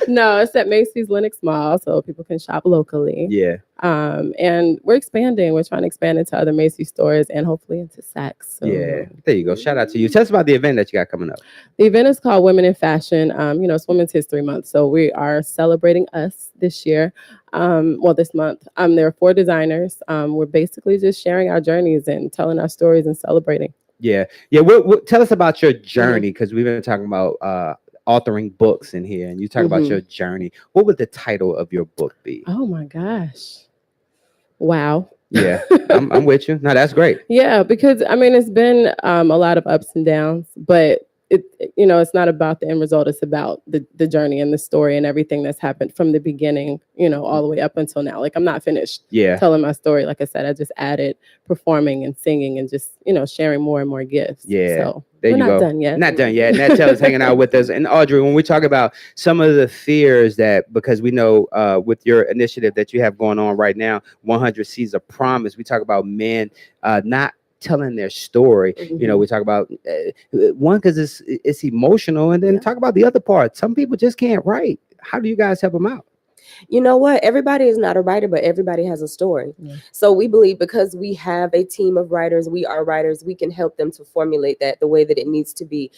No, it's at Macy's Lenox Mall, so people can shop locally. Yeah. And we're expanding. We're trying to expand into other Macy's stores and hopefully into Saks. So. Yeah. There you go. Shout out to you. Tell us about the event that you got coming up. The event is called Women in Fashion. You know, it's Women's History Month, so we are celebrating us this year. This month. There are 4 designers. We're basically just sharing our journeys and telling our stories and celebrating. Yeah. Tell us about your journey, because we've been talking about authoring books in here, and you talk about your journey. What would the title of your book be? Oh my gosh. Wow. Yeah, I'm with you. No, that's great. Yeah, because I mean, it's been a lot of ups and downs, but it's not about the end result. It's about the journey and the story and everything that's happened from the beginning, all the way up until now. Like I'm not finished telling my story. Like I said, I just added performing and singing and just, sharing more and more gifts. Yeah. So there we're you not go. done yet. Not done yet. Nat Taylor's hanging out with us. And Audrey, when we talk about some of the fears that, because we know with your initiative that you have going on right now, 100 Seeds of Promise, we talk about men not telling their story. You know, we talk about one because it's emotional, and then talk about the other part. Some people just can't write. How do you guys help them out? You know what? Everybody is not a writer, but everybody has a story. Yeah. So we believe because we have a team of writers, we are writers, we can help them to formulate that the way that it needs to be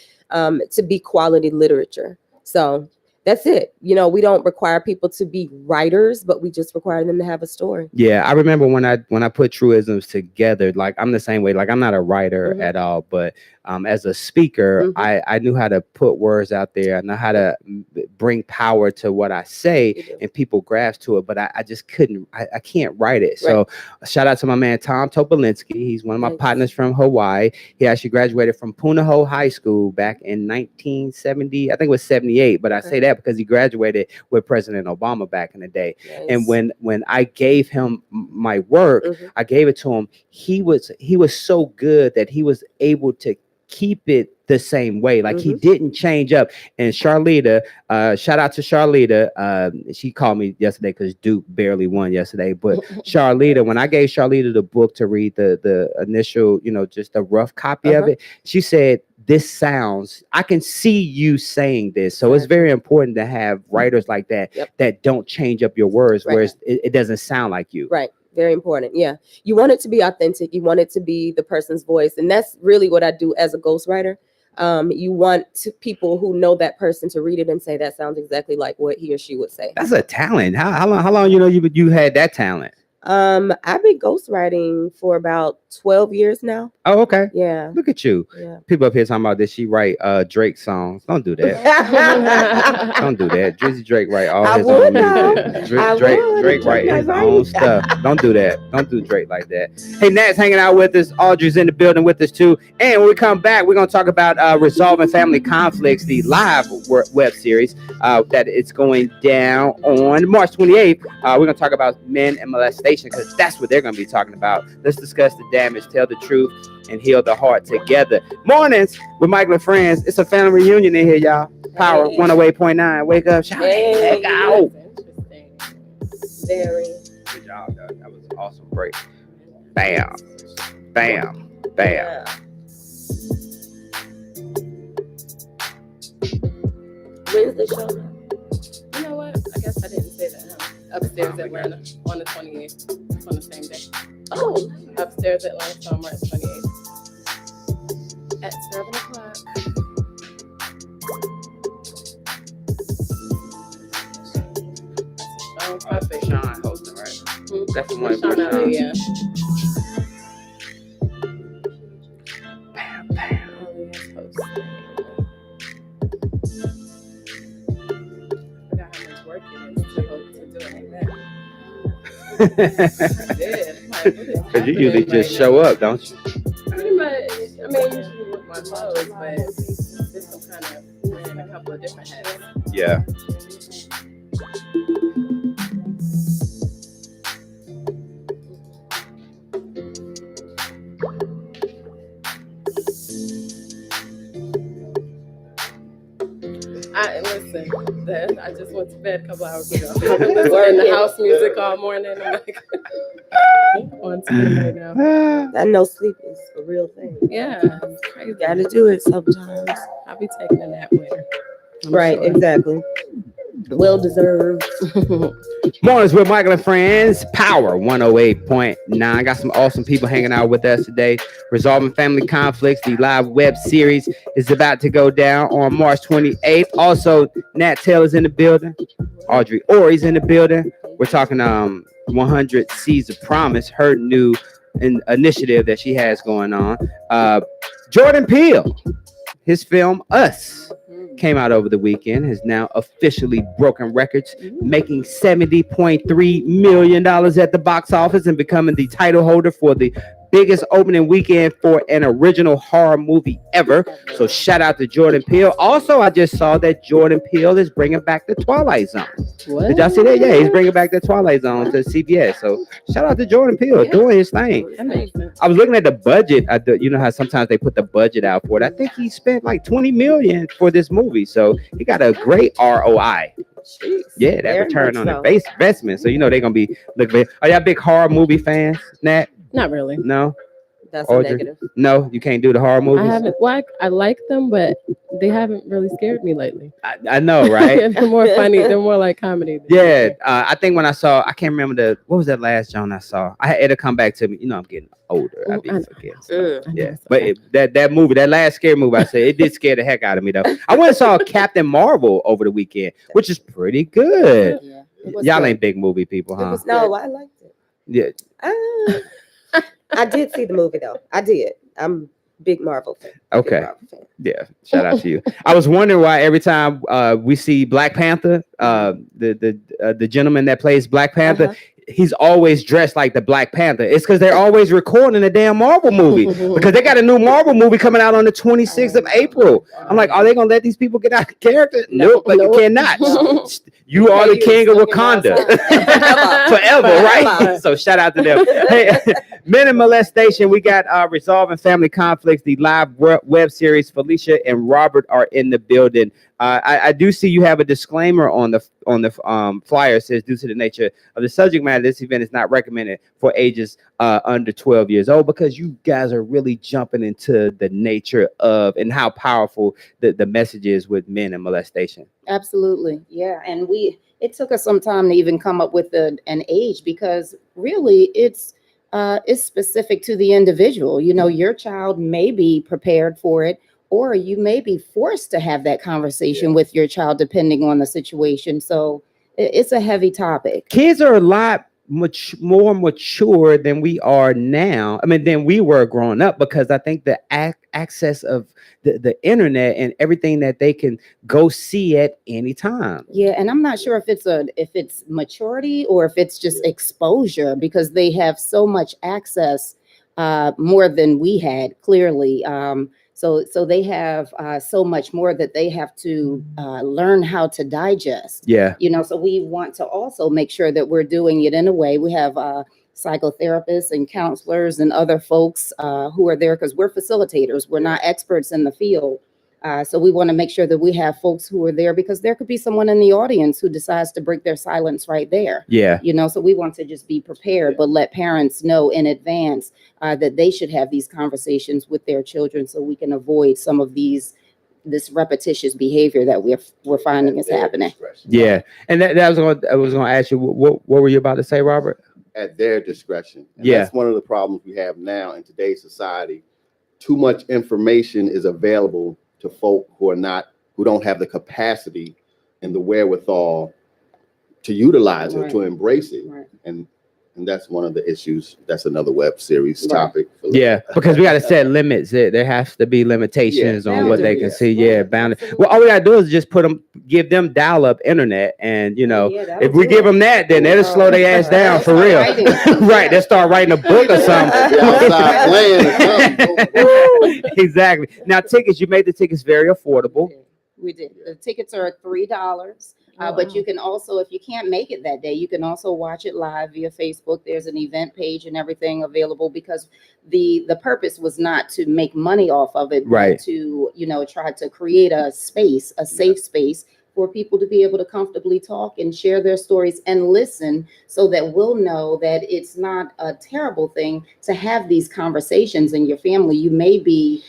quality literature. So that's it. You know, we don't require people to be writers, but we just require them to have a story. Yeah, I remember when I put Truisms together, like I'm the same way. Like I'm not a writer at all, but as a speaker, I knew how to put words out there. I know how to bring power to what I say, and people grasp to it. But I just couldn't. I can't write it. So shout out to my man Tom Topolinsky. He's one of my partners from Hawaii. He actually graduated from Punahou High School back in 1970. I think it was 78. But I say that because he graduated with President Obama back in the day. And when I gave him my work, I gave it to him. He was so good that he was able to keep it the same way. Like he didn't change up. And Charlita, shout out to Charlita. She called me yesterday because Duke barely won yesterday. But Charlita, when I gave Charlita the book to read the initial, you know, just a rough copy of it, she said, this sounds, I can see you saying this. So it's very important to have writers like that that don't change up your words, whereas it doesn't sound like you. Right. Very important. Yeah. You want it to be authentic. You want it to be the person's voice. And that's really what I do as a ghostwriter. You want people who know that person to read it and say, that sounds exactly like what he or she would say. That's a talent. How long you had that talent? I've been ghostwriting for about 12 years now. Oh, okay. Yeah. Look at you. Yeah. People up here talking about did she write Drake songs? Don't do that. Don't do that. Drizzy Drake write all his own music. Drake write his own stuff. Don't do that. Don't do Drake like that. Hey, Nat's hanging out with us. Audrey's in the building with us too. And when we come back, we're gonna talk about resolving family conflicts, the live web series that it's going down on March 28th. We're gonna talk about men and molestation because that's what they're gonna be talking about. Let's discuss the damage, tell the truth, and heal the heart together. Mornings with Michael and Friends. It's a family reunion in here, y'all. Power 108.9. Wake up, shout it out. Very. Good job, dog. That was an awesome break. Bam, bam, bam. Yeah. When's the show now? You know what? I guess I didn't say that. Upstairs Atlanta on the 28th. It's on the same day. Oh, Upstairs Atlanta on March 28th at 7 o'clock. That's Sean hosting, right? That's the one. Sean Elliott, yeah. Bam, bam. I forgot how much work it is to do it like that. I did. Like, Because you usually just show up, don't you? pretty much. I mean, usually with my clothes, but this one kind of wearing a couple of different hats. Yeah. I just went to bed a couple hours ago. I've been listening to house music all morning. I'm like, on TV right now. I know sleep is a real thing. Yeah, it's crazy. You gotta do it sometimes. I'll be taking a nap later. I'm Right, sure. exactly. Well deserved. Mornings with Michael and Friends, Power 108.9. Got some awesome people hanging out with us today. Resolving Family Conflicts, the live web series is about to go down on March 28th. Also, Nat Taylor's in the building. Audrey Orey's in the building. We're talking 100 Seeds of Promise, her new initiative that she has going on. Jordan Peele, his film Us came out over the weekend, has now officially broken records, making $70.3 million at the box office and becoming the title holder for the biggest opening weekend for an original horror movie ever. So shout out to Jordan Peele. Also, I just saw that Jordan Peele is bringing back the Twilight Zone. What? Did y'all see that? Yeah, he's bringing back the Twilight Zone to CBS. So shout out to Jordan Peele doing his thing. That makes sense. I was looking at the budget. You know how sometimes they put the budget out for it. I think he spent like $20 million for this movie. So he got a great ROI. Jeez, Yeah, that very return much on the so. base investment. So you know they're gonna be looking. Are y'all big horror movie fans, Nat? Not really. No. That's a Audrey? negative. No, you can't do the horror movies. I haven't. Well, I like them, but they haven't really scared me lately. I know, right? They're more funny. They're more like comedy. Yeah, I think when I can't remember what was that last John I saw. It'll come back to me. You know, I'm getting older. I be I know. forgetting. Mm. Yeah, but that movie, that last scary movie, I said it did scare the heck out of me though. I went and saw Captain Marvel over the weekend, which is pretty good. Yeah. It was Y'all good. ain't big movie people, It huh? was No, I liked it. Yeah. I did see the movie though. I did. I'm a big Marvel fan. Okay. Big Marvel fan. Yeah. Shout out to you. I was wondering why every time we see Black Panther, the gentleman that plays Black Panther, he's always dressed like the Black Panther. It's because they're always recording a damn Marvel movie because they got a new Marvel movie coming out on the 26th of April. I'm like, are they gonna let these people get out of character? Nope, like you cannot. You are the king of Wakanda forever, right? So shout out to them. Hey, Men in Molestation, we got Resolving Family Conflicts, the live web series. Felicia and Robert are in the building. I do see you have a disclaimer on the flyer. It says, due to the nature of the subject matter, this event is not recommended for ages under 12 years old, because you guys are really jumping into the nature of and how powerful the message is with men and molestation. Absolutely. Yeah. And it took us some time to even come up with an age, because really it's specific to the individual. You know, your child may be prepared for it, or you may be forced to have that conversation with your child, depending on the situation. So it's a heavy topic. Kids are a lot more mature than we are now. I mean, than we were growing up, because I think the access of the internet and everything that they can go see at any time. Yeah, and I'm not sure if it's maturity or if it's just exposure, because they have so much access, more than we had, clearly. So they have so much more that they have to learn how to digest. Yeah. You know, so we want to also make sure that we're doing it in a way. We have psychotherapists and counselors and other folks who are there, because we're facilitators. We're not experts in the field. So we want to make sure that we have folks who are there, because there could be someone in the audience who decides to break their silence right there. Yeah. You know, so we want to just be prepared, but let parents know in advance that they should have these conversations with their children, so we can avoid some of this repetitious behavior that we're finding is happening. Yeah. And I was going to ask you, what were you about to say, Robert? At their discretion. And Yeah. that's one of the problems we have now in today's society. Too much information is available to folk who don't have the capacity and the wherewithal to utilize it, to embrace it. Right. And that's one of the issues. That's another web series topic. Yeah, because we got to set limits. There has to be limitations on what they can see. Yeah, bounded. Well, all we got to do is just give them dial-up internet, and if we give them that, then they'll slow their ass down for real. Right, they'll start writing a book or something. Exactly. Now, tickets. You made the tickets very affordable. We did. The tickets are $3. But you can also, if you can't make it that day, you can also watch it live via Facebook. There's an event page and everything available, because the purpose was not to make money off of it, right? But to, try to create a safe space for people to be able to comfortably talk and share their stories and listen, so that we'll know that it's not a terrible thing to have these conversations in your family. You may be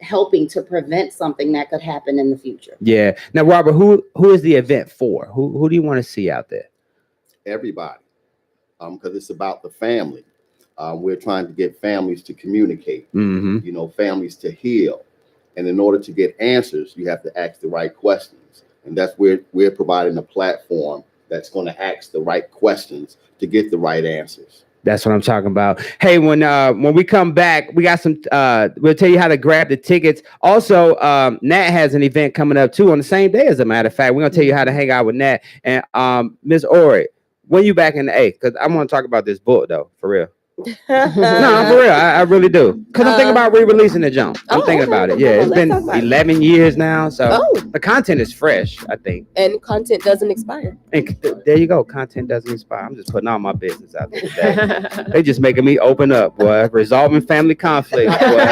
helping to prevent something that could happen in the future. Yeah. Now, Robert, who is the event for? Who do you want to see out there? Everybody, because it's about the family. We're trying to get families to communicate, families to heal. And in order to get answers, you have to ask the right questions. And that's where we're providing a platform that's going to ask the right questions to get the right answers. That's what I'm talking about. Hey, when we come back, we got some. We'll tell you how to grab the tickets. Also, Nat has an event coming up too on the same day. As a matter of fact, we're gonna tell you how to hang out with Nat and Ms. Ori. When you back in the A? Because I want to talk about this book though, for real. No, for real, I really do. Because I'm thinking about re-releasing the jump. I'm thinking about it. Yeah, it's been 11 years now, so the content is fresh, I think. And content doesn't expire. And there you go. Content doesn't expire. I'm just putting all my business out there today. They just making me open up, boy. Resolving Family Conflicts, boy.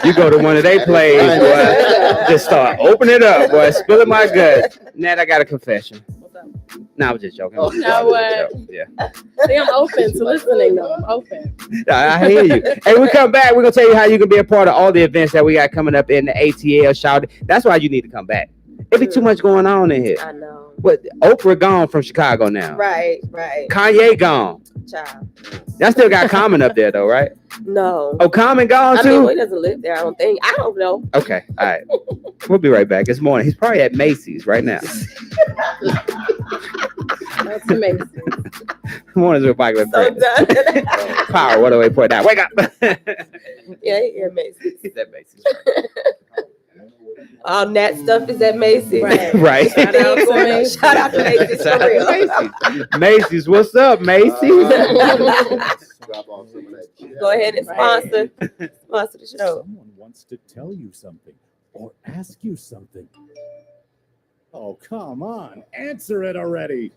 You go to one of their plays, boy. Just start opening it up, boy. Spilling my guts. Nat, I got a confession. What's up? No, I was just joking. Oh, you know what? Yeah. See, I'm open to listening though. I'm open. I hear you. Hey, we come back. We're gonna tell you how you can be a part of all the events that we got coming up in the ATL. Shout. That's why you need to come back. It be too much going on in here. I know. What? Oprah gone from Chicago now. Right. Kanye gone. Child. Y'all still got Common up there though, right? No. Oh, Common gone I too. mean, well, he doesn't live there. I don't think. I don't know. Okay. All right. We'll be right back. It's morning. He's probably at Macy's right now. That's amazing. Mornings with Michael and So Friends. done. Power 108.9. Wake up. Yeah, he at Macy's. He's at Macy's. All that stuff is at Macy's. Right. Right. Shout out to Macy's. Shout out to Macy's Shout for out real. to Macy's. Macy's, what's up, Macy's? Drop off some of that. Go ahead and sponsor the show. Someone wants to tell you something or ask you something. Oh, come on. Answer it already.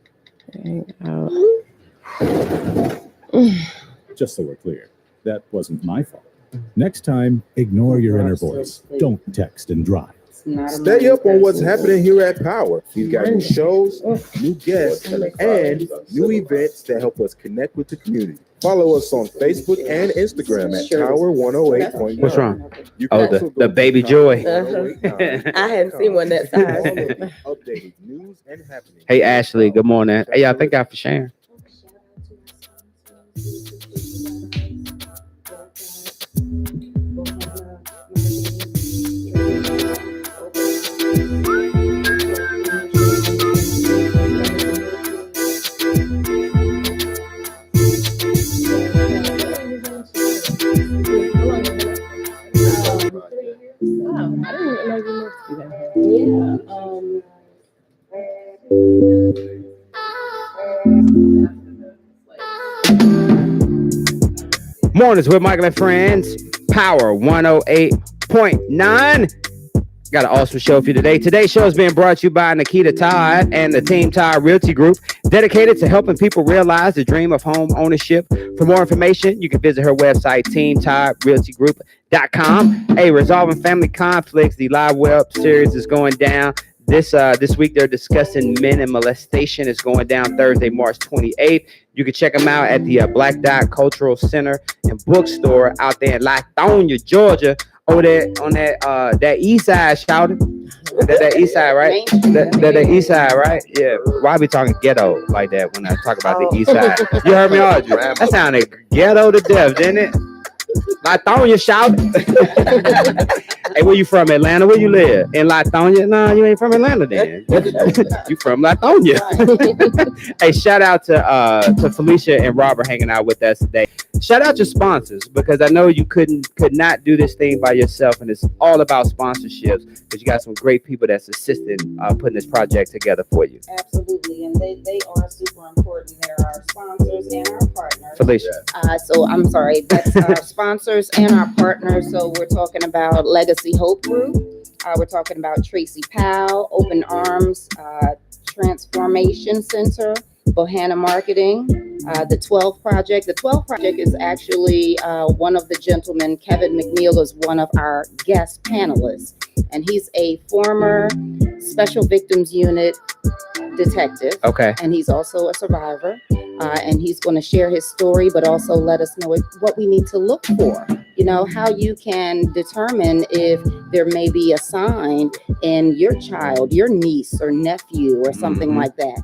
Just so we're clear, that wasn't my fault. Next time, ignore your inner voice. Don't text and drive. Stay up on what's happening here at Power. We've got new shows, new guests, and new events that help us connect with the community. Follow us on Facebook and Instagram at Power 108.9. What's wrong? You can Oh, also the go baby to joy. Power108.9. I hadn't seen one that size. Updated news and happenings. Hey, Ashley, good morning. Hey, y'all, thank God for sharing. Mornings with Michael and Friends, Power 108.9. Got an awesome show for you today. Today's show is being brought to you by Nikita Todd and the Team Todd Realty Group, dedicated to helping people realize the dream of home ownership. For more information, you can visit her website, teamtoddrealtygroup.com. Hey, resolving family conflicts, the live web series is going down. This week, they're discussing men and molestation. It's going down Thursday, March 28th. You can check them out at the Black Dot Cultural Center and Bookstore out there in Lithonia, Georgia. Over there on that east side, shouting. That east side, right? That east side, right? Yeah. Why be talking ghetto like that when I talk about the east side? You heard me, Audrey? That sounded ghetto to death, didn't it? Lithonia, shouting. Hey, where you from? Atlanta? Where you live? In Lithonia? No, you ain't from Atlanta then. You from Lithonia. Hey, shout out to Felicia and Robert hanging out with us today. Shout out to sponsors, because I know you could not do this thing by yourself, and it's all about sponsorships, because you got some great people that's assisting putting this project together for you. Absolutely, and they are super important. They're our sponsors and our partners. Felicia. So I'm sorry, that's our sponsors and our partners. So we're talking about Legacy Hope Group. We're talking about Tracy Powell, Open Arms Transformation Center, Bohanna Marketing, the 12 Project. The 12 Project is actually one of the gentlemen, Kevin McNeil, is one of our guest panelists, and he's a former Special Victims Unit detective. Okay. And he's also a survivor. And he's going to share his story, but also let us know what we need to look for. You know, how you can determine if there may be a sign in your child, your niece or nephew or something like that.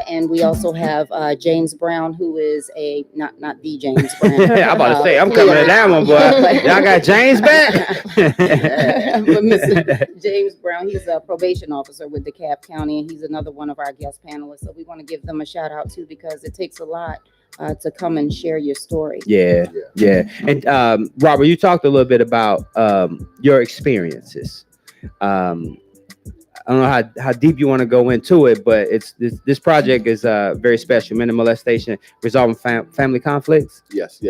And we also have James Brown, who is not the James Brown. I'm about to say, I'm coming to that one, boy. Y'all got James back? But Mr. James Brown, he's a probation officer with DeKalb County, and he's another one of our guest panelists. So we want to give them a shout out too, because it takes a lot to come and share your story. Yeah. And Robert, you talked a little bit about your experiences. I don't know how deep you want to go into it, but this project is very special. Men and molestation, resolving family conflicts. Yes.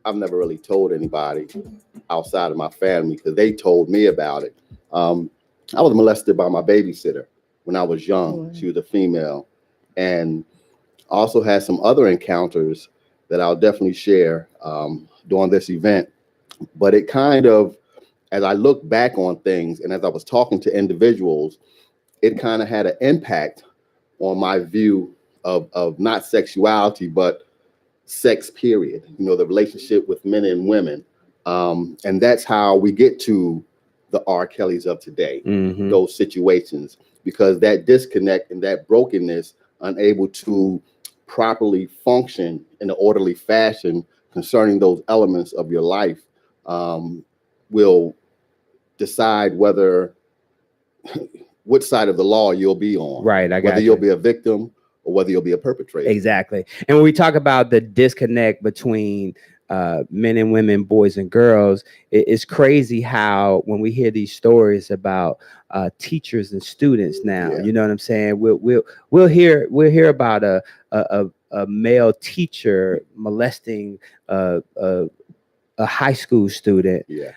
I've never really told anybody outside of my family, because they told me about it. I was molested by my babysitter when I was young. She was a female, and also had some other encounters that I'll definitely share during this event. But it kind of, as I look back on things and as I was talking to individuals, it kind of had an impact on my view of not sexuality, but sex, period. You know, the relationship with men and women. And that's how we get to the R. Kellys of today, those situations, because that disconnect and that brokenness, unable to properly function in an orderly fashion concerning those elements of your life, will decide whether which side of the law you'll be on. Right. I got whether you'll be a victim or whether you'll be a perpetrator. Exactly. And when we talk about the disconnect between men and women, boys and girls, it's crazy how when we hear these stories about teachers and students now, you know what I'm saying? We'll hear about a male teacher molesting a high school student. Yeah.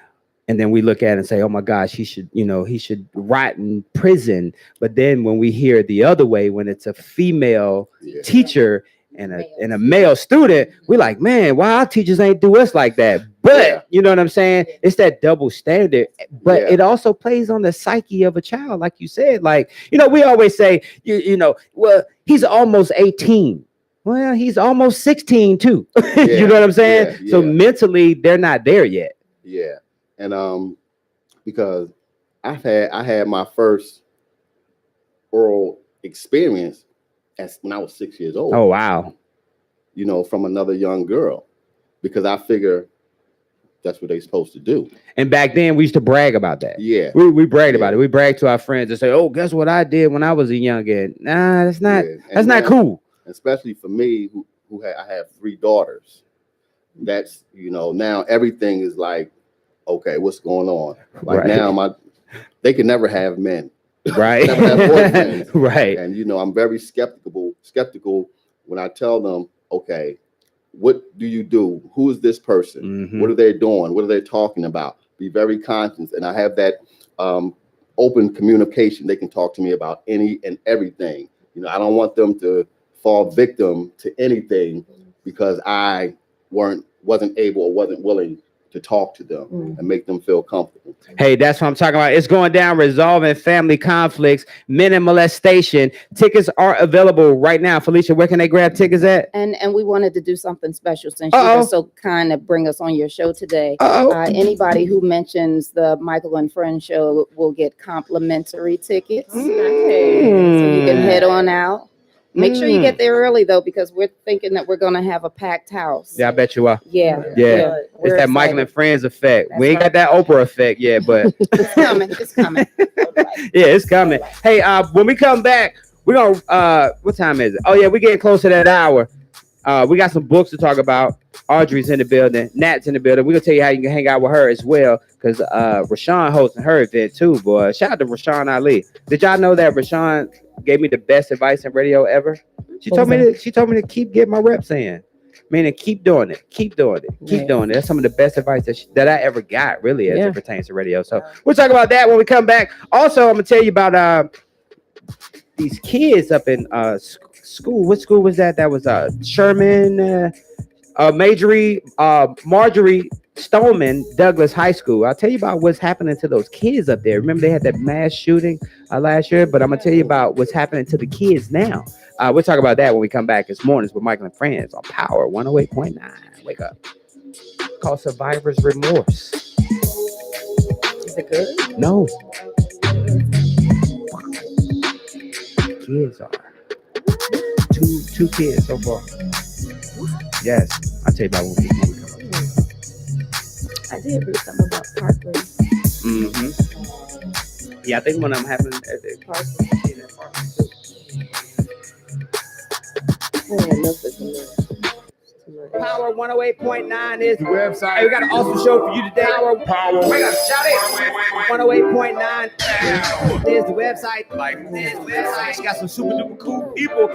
And then we look at it and say, oh my gosh, he should rot in prison. But then when we hear the other way, when it's a female teacher and a male student, we're like, man, why our teachers ain't do us like that? But you know what I'm saying? It's that double standard. But it also plays on the psyche of a child, like you said. Like, you know, we always say, well, he's almost 18. Well, he's almost 16 too. You know what I'm saying? So mentally, they're not there yet. Yeah. And because I had my first oral experience when I was 6 years old. Oh, wow. You know, from another young girl, because I figure that's what they're supposed to do. And back then we used to brag about that. Yeah. We bragged about it. We bragged to our friends and say, oh, guess what I did when I was a youngin'. Nah, that's not cool. Especially for me, I have 3 daughters. That's, you know, now everything is like, okay, what's going on? Like now they can never have men. Right. Never have boyfriends. Right. And, you know, I'm very skeptical when I tell them, okay, what do you do? Who is this person? What are they doing? What are they talking about? Be very conscious. And I have that open communication. They can talk to me about any and everything. You know, I don't want them to fall victim to anything because I wasn't able or wasn't willing to talk to them and make them feel comfortable. Hey, that's what I'm talking about. It's going down, resolving family conflicts, men and molestation. Tickets are available right now. Felicia, where can they grab tickets at? And we wanted to do something special since you were so kind of bring us on your show today. Anybody who mentions the Michael and Friends show will get complimentary tickets. So you can head on out. Make sure you get there early, though, because we're thinking that we're going to have a packed house. Yeah, I bet you are. Yeah. It's that Michael and Friends effect. We ain't got that Oprah effect yet, but it's coming. It's coming. Yeah, it's coming. Hey, when we come back, we're going to, what time is it? Oh, yeah, we're getting close to that hour. We got some books to talk about. Audrey's in the building. Nat's in the building. We're going to tell you how you can hang out with her as well, because Rashawn hosting her event too, boy. Shout out to Rashawn Ali. Did y'all know that Rashawn gave me the best advice in radio ever? She told me to keep getting my reps in. Meaning keep doing it. Keep doing it. Keep doing it. That's some of the best advice that I ever got, really, as it pertains to radio. So we'll talk about that when we come back. Also, I'm going to tell you about these kids up in school. What school was that? That was Sherman, Marjorie Stoneman Douglas High School. I'll tell you about what's happening to those kids up there. Remember they had that mass shooting last year, but I'm gonna tell you about what's happening to the kids now. We'll talk about that when we come back. It's Mornings with Michael and Friends on Power 108.9. Wake up. Called Survivor's Remorse. Is it good? No. Kids are. Two kids so far. Yes. I'll tell you about when we come up. I did read something about Parkland. Yeah, I think one of them happened at the Parkland. Power 108.9 is the website. Hey, we got an awesome show for you today. Power. We got to shout it. 108.9 is the website. Like this website. It's got some super duper cool people.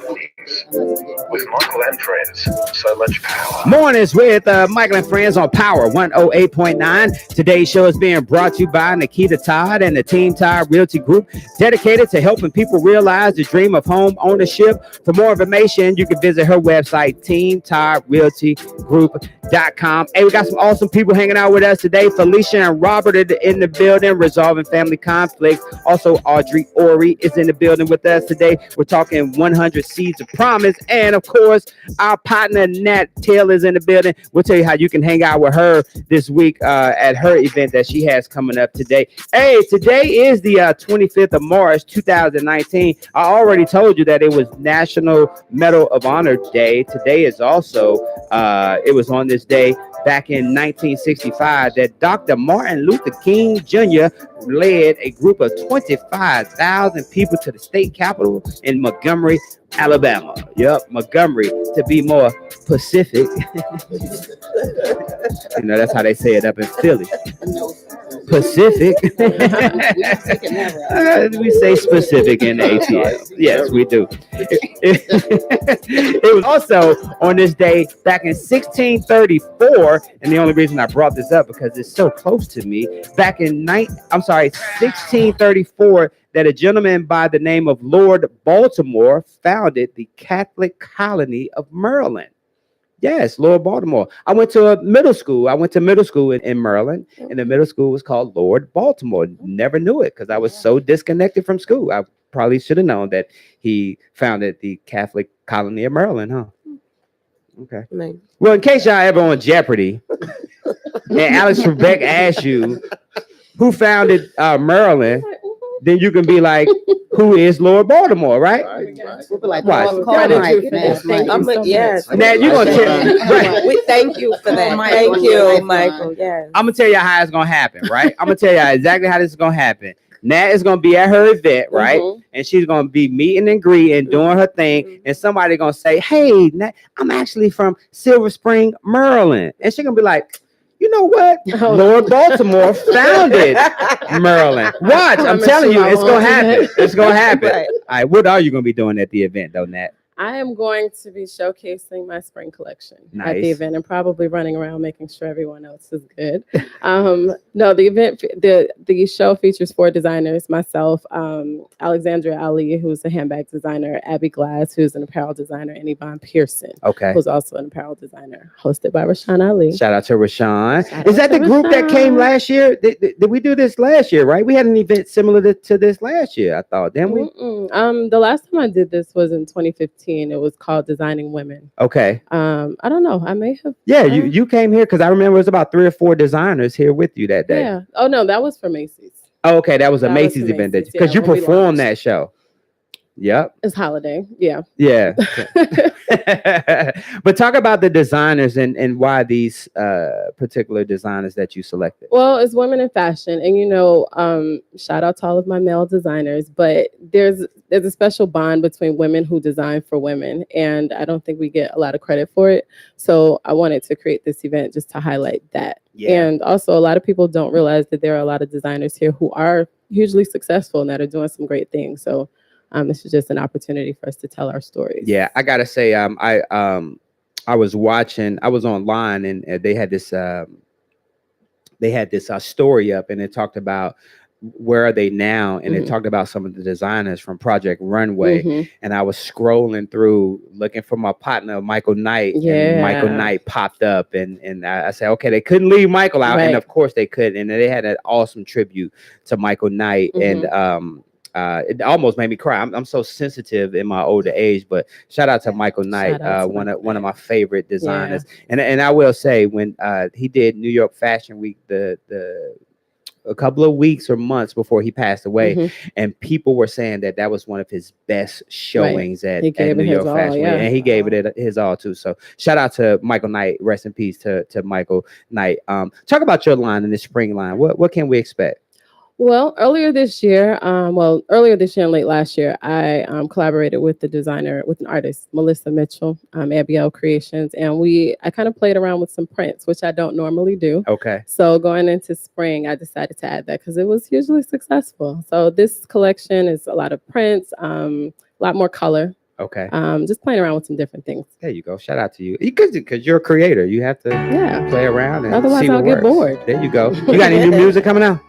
With Michael and Friends, so much power. Mornings with Michael and Friends on Power 108.9. Today's show is being brought to you by Nikita Todd and the Team Todd Realty Group, dedicated to helping people realize the dream of home ownership. For more information, you can visit her website, teamtoddrealtygroup.com. Hey, we got some awesome people hanging out with us today. Felicia and Robert are in the building, resolving family conflicts. Also, Audrey Ori is in the building with us today. We're talking 100 Seeds of Promise. And of course, our partner Nat Taylor is in the building. We'll tell you how you can hang out with her this week at her event that she has coming up today. Hey, today is the 25th of March, 2019. I already told you that it was National Medal of Honor Day. Today is also, it was on this day back in 1965 that Dr. Martin Luther King Jr. led a group of 25,000 people to the state capitol in Montgomery, Alabama. Yep, Montgomery, to be more specific. You know, that's how they say it up in Philly. Pacific. We say specific in the ATL. Yes, we do. It was also on this day back in 1634, and the only reason I brought this up because it's so close to me. Back in 1634, that a gentleman by the name of Lord Baltimore founded the Catholic colony of Maryland. Yes, Lord Baltimore. I went to middle school in Maryland, and the middle school was called Lord Baltimore. Never knew it because I was so disconnected from school. I probably should have known that he founded the Catholic colony of Maryland, huh? Okay. Well, in case y'all ever on Jeopardy, and Alex Trebek asks you who founded Maryland, then you can be like, who is Lord Baltimore, right? We'll be like, Watch. yes. Now you're gonna tell me. Right. We thank you for that. Thank you, Michael. Yes. I'm gonna tell you how it's gonna happen, right? I'm gonna tell you exactly how this is gonna happen. Nat is gonna be at her event, right? And she's gonna be meeting and greeting, doing her thing, and somebody gonna say, "Hey, Nat, I'm actually from Silver Spring, Maryland," and she's gonna be like, "You know what? Lord Baltimore founded Maryland." Watch, I'm telling you, it's gonna happen. It's gonna happen. Right. All right, what are you gonna be doing at the event, though, Nat? I am going to be showcasing my spring collection at Nice. the event and probably running around making sure everyone else is good. No, the show features 4 designers, myself, Alexandra Ali, who's a handbag designer, Abby Glass, who's an apparel designer, and Yvonne Pearson, Okay. who's also an apparel designer, hosted by Rashawn Ali. Shout out to Rashawn. Shout Is out that to the group that came Rashawn. last year? Did we do this last year, right? We had an event similar to this last year, I thought, didn't we? The last time I did this was in 2015. It was called Designing Women. Okay. I don't know. I may have. Yeah, you came here because I remember it was about 3 or 4 designers here with you that day. Yeah. Oh no, that was for Macy's. Oh, okay, that was a That was Macy's for event Macy's, because yeah, you when we performed launched. that show. Yep. It's holiday. Yeah. Yeah. But talk about the designers and why these particular designers that you selected. Well, it's women in fashion, and shout out to all of my male designers. But there's a special bond between women who design for women, and I don't think we get a lot of credit for it. So I wanted to create this event just to highlight that. Yeah. And also, a lot of people don't realize that there are a lot of designers here who are hugely successful and that are doing some great things. So this is just an opportunity for us to tell our stories. Yeah, I gotta say, I was online and they had this story up, and it talked about where are they now, and it talked about some of the designers from Project Runway, and I was scrolling through looking for my partner Michael Knight, and Michael Knight popped up, and I said, okay, they couldn't leave Michael out, and of course they could, and they had an awesome tribute to Michael Knight, and it almost made me cry. I'm so sensitive in my older age, but shout out to Michael Knight, one of my favorite designers. And I will say, when he did New York Fashion Week, a couple of weeks or months before he passed away, and people were saying that was one of his best showings at New York Fashion Week, and he gave it his all too. So shout out to Michael Knight. Rest in peace to Michael Knight. Talk about your line in the spring line. What can we expect? Well, earlier this year and late last year, I collaborated with an artist, Melissa Mitchell, Abigail Creations, and I kind of played around with some prints, which I don't normally do. Okay. So going into spring, I decided to add that because it was hugely successful. So this collection is a lot of prints, a lot more color. Okay. Just playing around with some different things. There you go. Shout out to you. Because you're a creator. You have to play around and Otherwise see I'll what get works. bored. There you go. You got any new music coming out?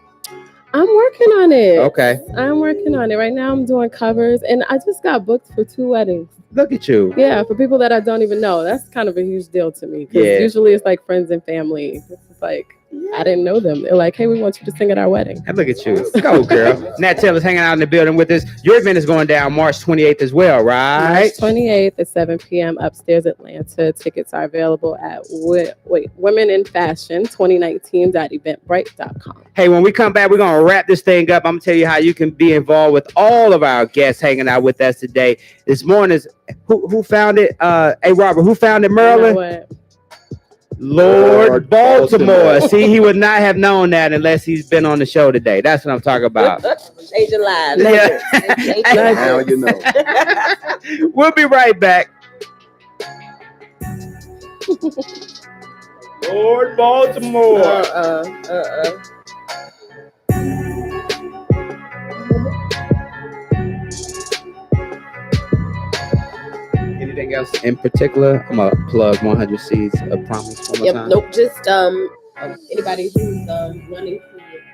I'm working on it. Okay. I'm working on it. Right now I'm doing covers and I just got booked for 2 weddings. Look at you. Yeah, for people that I don't even know. That's kind of a huge deal to me. Because Yeah. usually it's like friends and family. This is like, I didn't know them. They're like, hey, we want you to sing at our wedding. And look at you. Go, girl. Nat Taylor's hanging out in the building with us. Your event is going down March 28th as well, right? March 28th at 7 p.m. upstairs Atlanta. Tickets are available at Women in Fashion 2019.eventbrite.com. Hey, when we come back, we're going to wrap this thing up. I'm going to tell you how you can be involved with all of our guests hanging out with us today. This morning is who found it? Hey, Robert, who founded Merlin? Lord Baltimore. See, he would not have known that unless he's been on the show today. That's what I'm talking about. Changing lives. Yeah. Now you know. We'll be right back. Lord Baltimore. Anything else in particular? I'm gonna plug 100 Seeds of Promise one more Yep. time. Nope. Just anybody who's wanting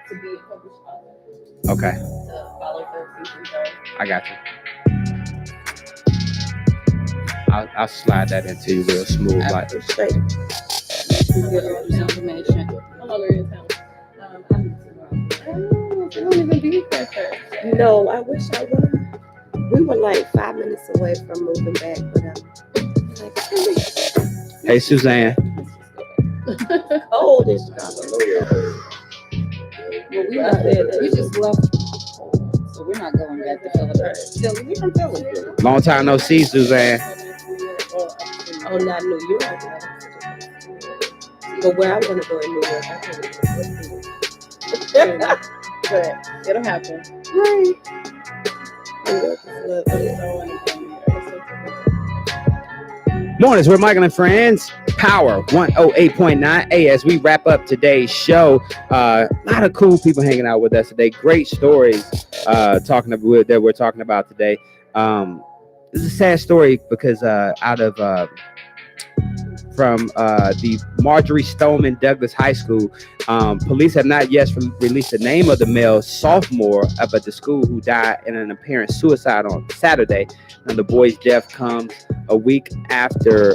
to be a published author. Okay. To follow 13th and Zone. I got you. I'll slide that into you real smooth, like Straight. Information. How long are you in town? I don't even be there first. No, I wish I would. We were like 5 minutes away from moving back, but like 2 weeks. hey Suzanne. Cold in Chicago. Well, we just left, so we're not going back to Philadelphia. Philly, we from Philly. Long time no see, Suzanne. Oh, not New York. But where I'm gonna go in New York, I can't even But it'll happen. Right. New York is lovely. Mornings with Michael and Friends. Power 108.9. Hey, as we wrap up today's show, a lot of cool people hanging out with us today. Great stories that we're talking about today. This is a sad story because from the Marjorie Stoneman Douglas High School, police have not yet released the name of the male sophomore up at the school who died in an apparent suicide on Saturday. And the boy's death comes a week after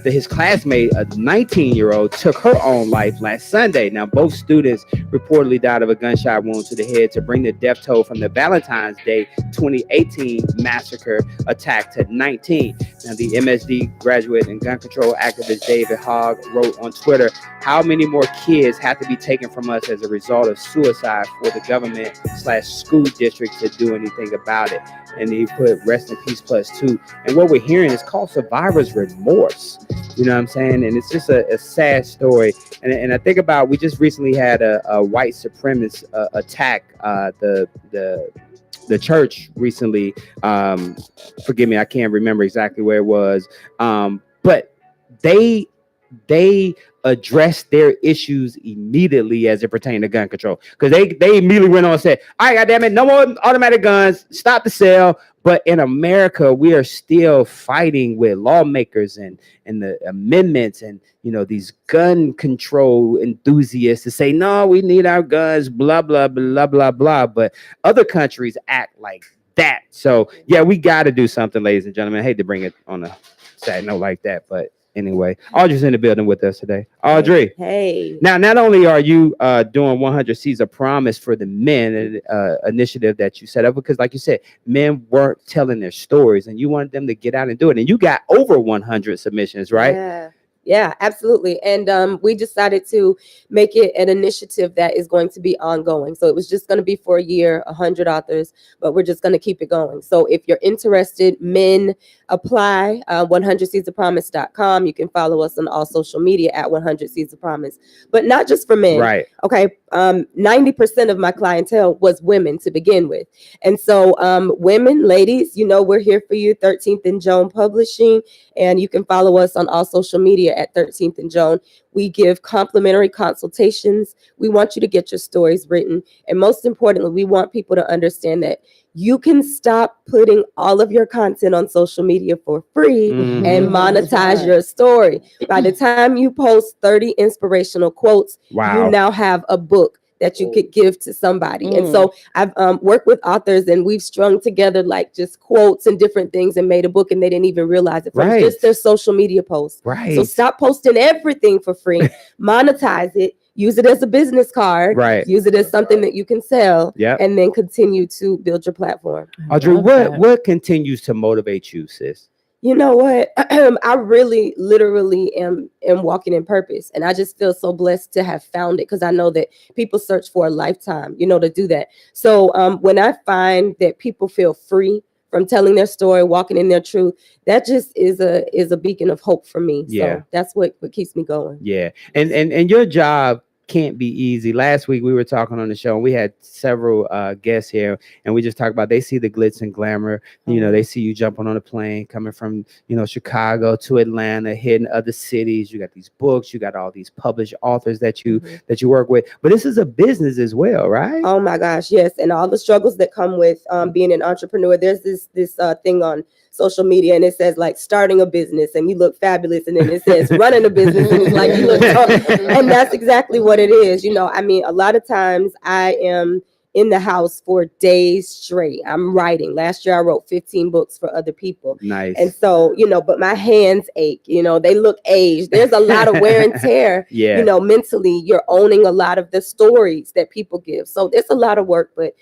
his classmate, a 19-year-old, took her own life last Sunday. Now, both students reportedly died of a gunshot wound to the head to bring the death toll from the Valentine's Day 2018 massacre attack to 19. Now, the MSD graduate and gun control activist David Hogg wrote on Twitter, how many more kids have to be taken from us as a result of suicide for the government/school district to do anything about it? And he put rest in peace +2. And what we're hearing is called survivor's remorse. You know what I'm saying? And it's just a sad story. And I think about, we just recently had a white supremacist attack the church recently. Forgive me, I can't remember exactly where it was. But they addressed their issues immediately as it pertained to gun control, because they immediately went on and said, all right, goddamn it, no more automatic guns, stop the sale. But in America, we are still fighting with lawmakers and the amendments and, you know, these gun control enthusiasts to say, no, we need our guns, blah, blah, blah, blah, blah. But other countries act like that. So, yeah, we got to do something, ladies and gentlemen. I hate to bring it on a sad note like that, but anyway, Audrey's in the building with us today. Audrey. Hey. Now, not only are you doing 100 Seeds of Promise for the men initiative that you set up, because like you said, men weren't telling their stories and you wanted them to get out and do it. And you got over 100 submissions, right? Yeah, absolutely. And we decided to make it an initiative that is going to be ongoing. So it was just going to be for a year, 100 authors, but we're just going to keep it going. So if you're interested, men, apply, 100seedsofpromise.com. You can follow us on all social media at 100 Seeds of Promise, but not just for men. Right. Okay. 90% of my clientele was women to begin with. And so women, ladies, you know, we're here for you, 13th and Joan Publishing, and you can follow us on all social media at 13th and Joan. We give complimentary consultations. We want you to get your stories written. And most importantly, we want people to understand that you can stop putting all of your content on social media for free and monetize your story. By the time you post 30 inspirational quotes, you now have a book that you could give to somebody. And so I've worked with authors, and we've strung together like just quotes and different things and made a book, and they didn't even realize it from just their social media posts. Right. So stop posting everything for free, monetize it, use it as a business card, use it as something that you can sell, and then continue to build your platform. Audrey, what continues to motivate you, sis? You know what? I really literally am walking in purpose. And I just feel so blessed to have found it, because I know that people search for a lifetime, to do that. So when I find that people feel free from telling their story, walking in their truth, that just is a beacon of hope for me. So that's what keeps me going. Yeah. And your job can't be easy. Last week we were talking on the show, and we had several guests here, and we just talked about, they see the glitz and glamour. They see you jumping on a plane coming from Chicago to Atlanta, hitting other cities. You got these books, you got all these published authors that you work with, but this is a business as well, right? Oh my gosh, yes. And all the struggles that come with being an entrepreneur. There's this thing on social media, and it says like starting a business and you look fabulous, and then it says running a business and it's like you look and that's exactly what it is. I mean, a lot of times I am in the house for days straight. I'm writing. Last year I wrote 15 books for other people. Nice. And so, but my hands ache, they look aged. There's a lot of wear and tear. Mentally, you're owning a lot of the stories that people give. So it's a lot of work, but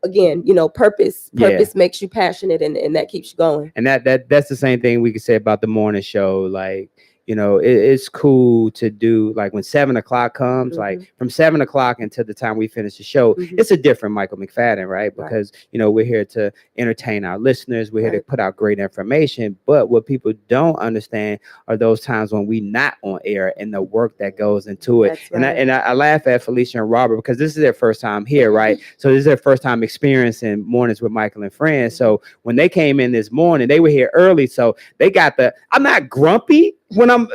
again, purpose makes you passionate, and that keeps you going. And that's the same thing we could say about the morning show. Like, it's cool to do, like when 7 o'clock comes, like from 7 o'clock until the time we finish the show, it's a different Michael McFadden, right? Because, we're here to entertain our listeners. We're here to put out great information. But what people don't understand are those times when we not on air and the work that goes into it. And I laugh at Felicia and Robert, because this is their first time here, right? So this is their first time experiencing Mornings with Michael and Friends. So when they came in this morning, they were here early. So they got I'm not grumpy when I'm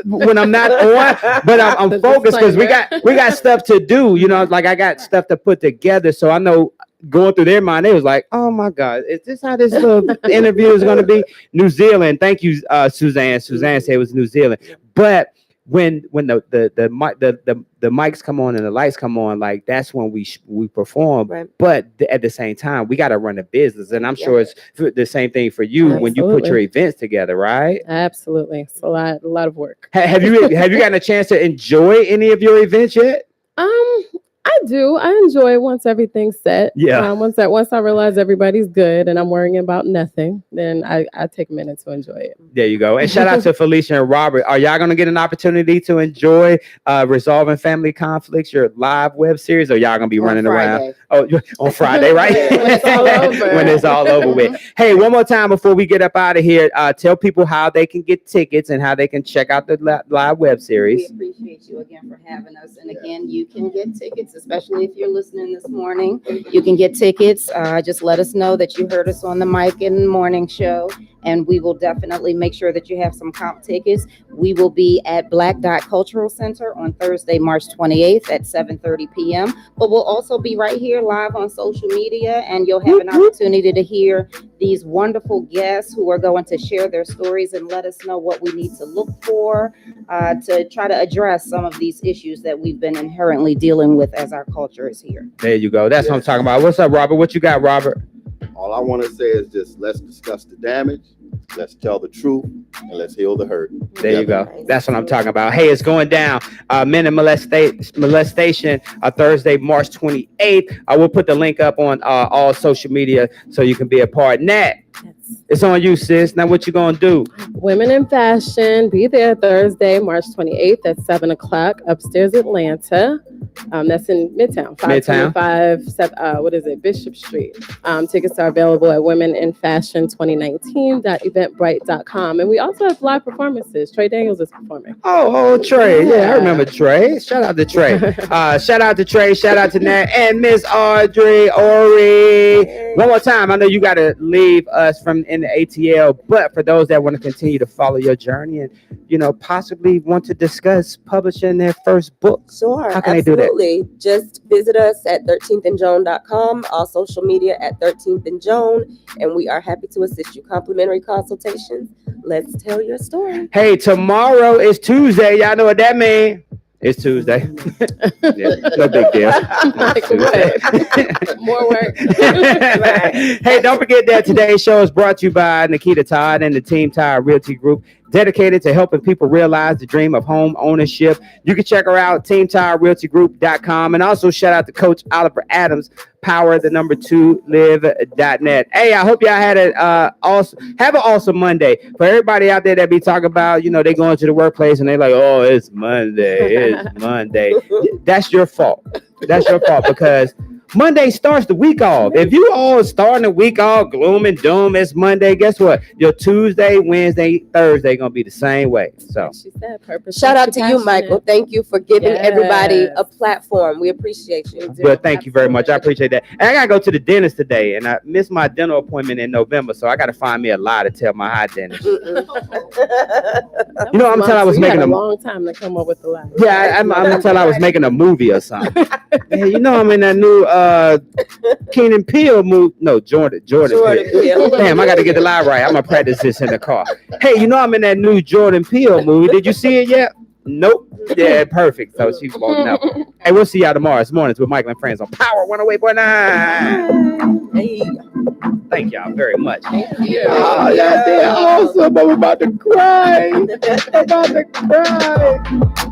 not on, but I'm focused, because we got stuff to do, like I got stuff to put together. So I know going through their mind, they was like, oh my God, is this how this little interview is going to be? New Zealand. Thank you, Suzanne. Suzanne said it was New Zealand. But when the mics come on and the lights come on, like that's when we perform. But at the same time, we got to run a business, and I'm sure it's the same thing for you when you put your events together, right? Absolutely, it's a lot of work. Have you gotten a chance to enjoy any of your events yet? I do. I enjoy it once everything's set. Yeah. Once I realize everybody's good and I'm worrying about nothing, then I take a minute to enjoy it. There you go. And shout out to Felicia and Robert. Are y'all going to get an opportunity to enjoy Resolving Family Conflicts, your live web series, or y'all going to be running around? Oh, on Friday, right? When it's all over with. Hey, one more time before we get up out of here, tell people how they can get tickets and how they can check out the live web series. We appreciate you again for having us. And again, you can get tickets, especially if you're listening this morning. You can get tickets. Just let us know that you heard us on the Mike in the Morning show, and we will definitely make sure that you have some comp tickets. We will be at Black Dot Cultural Center on Thursday, March 28th at 7:30 p.m. But we'll also be right here live on social media, and you'll have an opportunity to hear these wonderful guests who are going to share their stories and let us know what we need to look for to try to address some of these issues that we've been inherently dealing with as our culture is here. There you go. That's what I'm talking about. What's up, Robert? What you got, Robert? All I want to say is just let's discuss the damage, let's tell the truth, and let's heal the hurt. There you go. That's what I'm talking about. Hey, it's going down. Men and molestation, Thursday, March 28th. I will put the link up on all social media so you can be a part. Nat, it's on you, sis. Now what you gonna do? Women in Fashion. Be there Thursday, March 28th at 7 o'clock, upstairs Atlanta. That's in Midtown, 525, Bishop Street. Tickets are available at womeninfashion2019.eventbrite.com. And we also have live performances. Trey Daniels is performing. Oh, Trey. Yeah, I remember Trey. Shout out to Trey. Shout out to Trey. Shout out to Nat and Miss Audrey Ori. One more time. I know you got to leave us from in the ATL, but for those that want to continue to follow your journey and, possibly want to discuss publishing their first book. Sure. How can they do that? Just visit us at 13thandjoan.com, all social media at 13th and Joan, and we are happy to assist you. Complimentary consultations. Let's tell your story. Hey, tomorrow is Tuesday. Y'all know what that means. It's Tuesday. Yeah, no big deal. Like, what? More work. Hey, don't forget that today's show is brought to you by Nikita Todd and the Team Todd Realty Group, dedicated to helping people realize the dream of home ownership. You can check her out, teamtoddrealtygroup.com, and also shout out to Coach Oliver Adams, power2live.net. Hey, I hope y'all had an awesome Monday. For everybody out there that be talking about, they going to the workplace and they like, oh, it's Monday, it's Monday. That's your fault. That's your fault, because Monday starts the week off. If you all starting the week off gloom and doom, it's Monday. Guess what? Your Tuesday, Wednesday, Thursday gonna be the same way. So She said purpose. Shout out to you, Michael. Thank you for giving everybody a platform. We appreciate you. good, thank you very much. I appreciate that. And I gotta go to the dentist today, and I missed my dental appointment in November, so I gotta find me a lie to tell my high dentist. You know, I'm telling I was making a a long time to come up with the lie. Yeah, I'm telling I was making a movie or something. Hey, I'm in that new Keenan Peele movie. No, Jordan Peele. Damn, I got to get the lie right. I'm gonna practice this in the car. Hey, I'm in that new Jordan Peele movie. Did you see it yet? Nope. Yeah, perfect. So she's walking out. Hey, we'll see y'all tomorrow. It's Mornings with Michael and Friends on Power 108.9. Hey. Thank y'all very much. Thank you. Oh, yeah, they're awesome. I'm about to cry. I'm about to cry.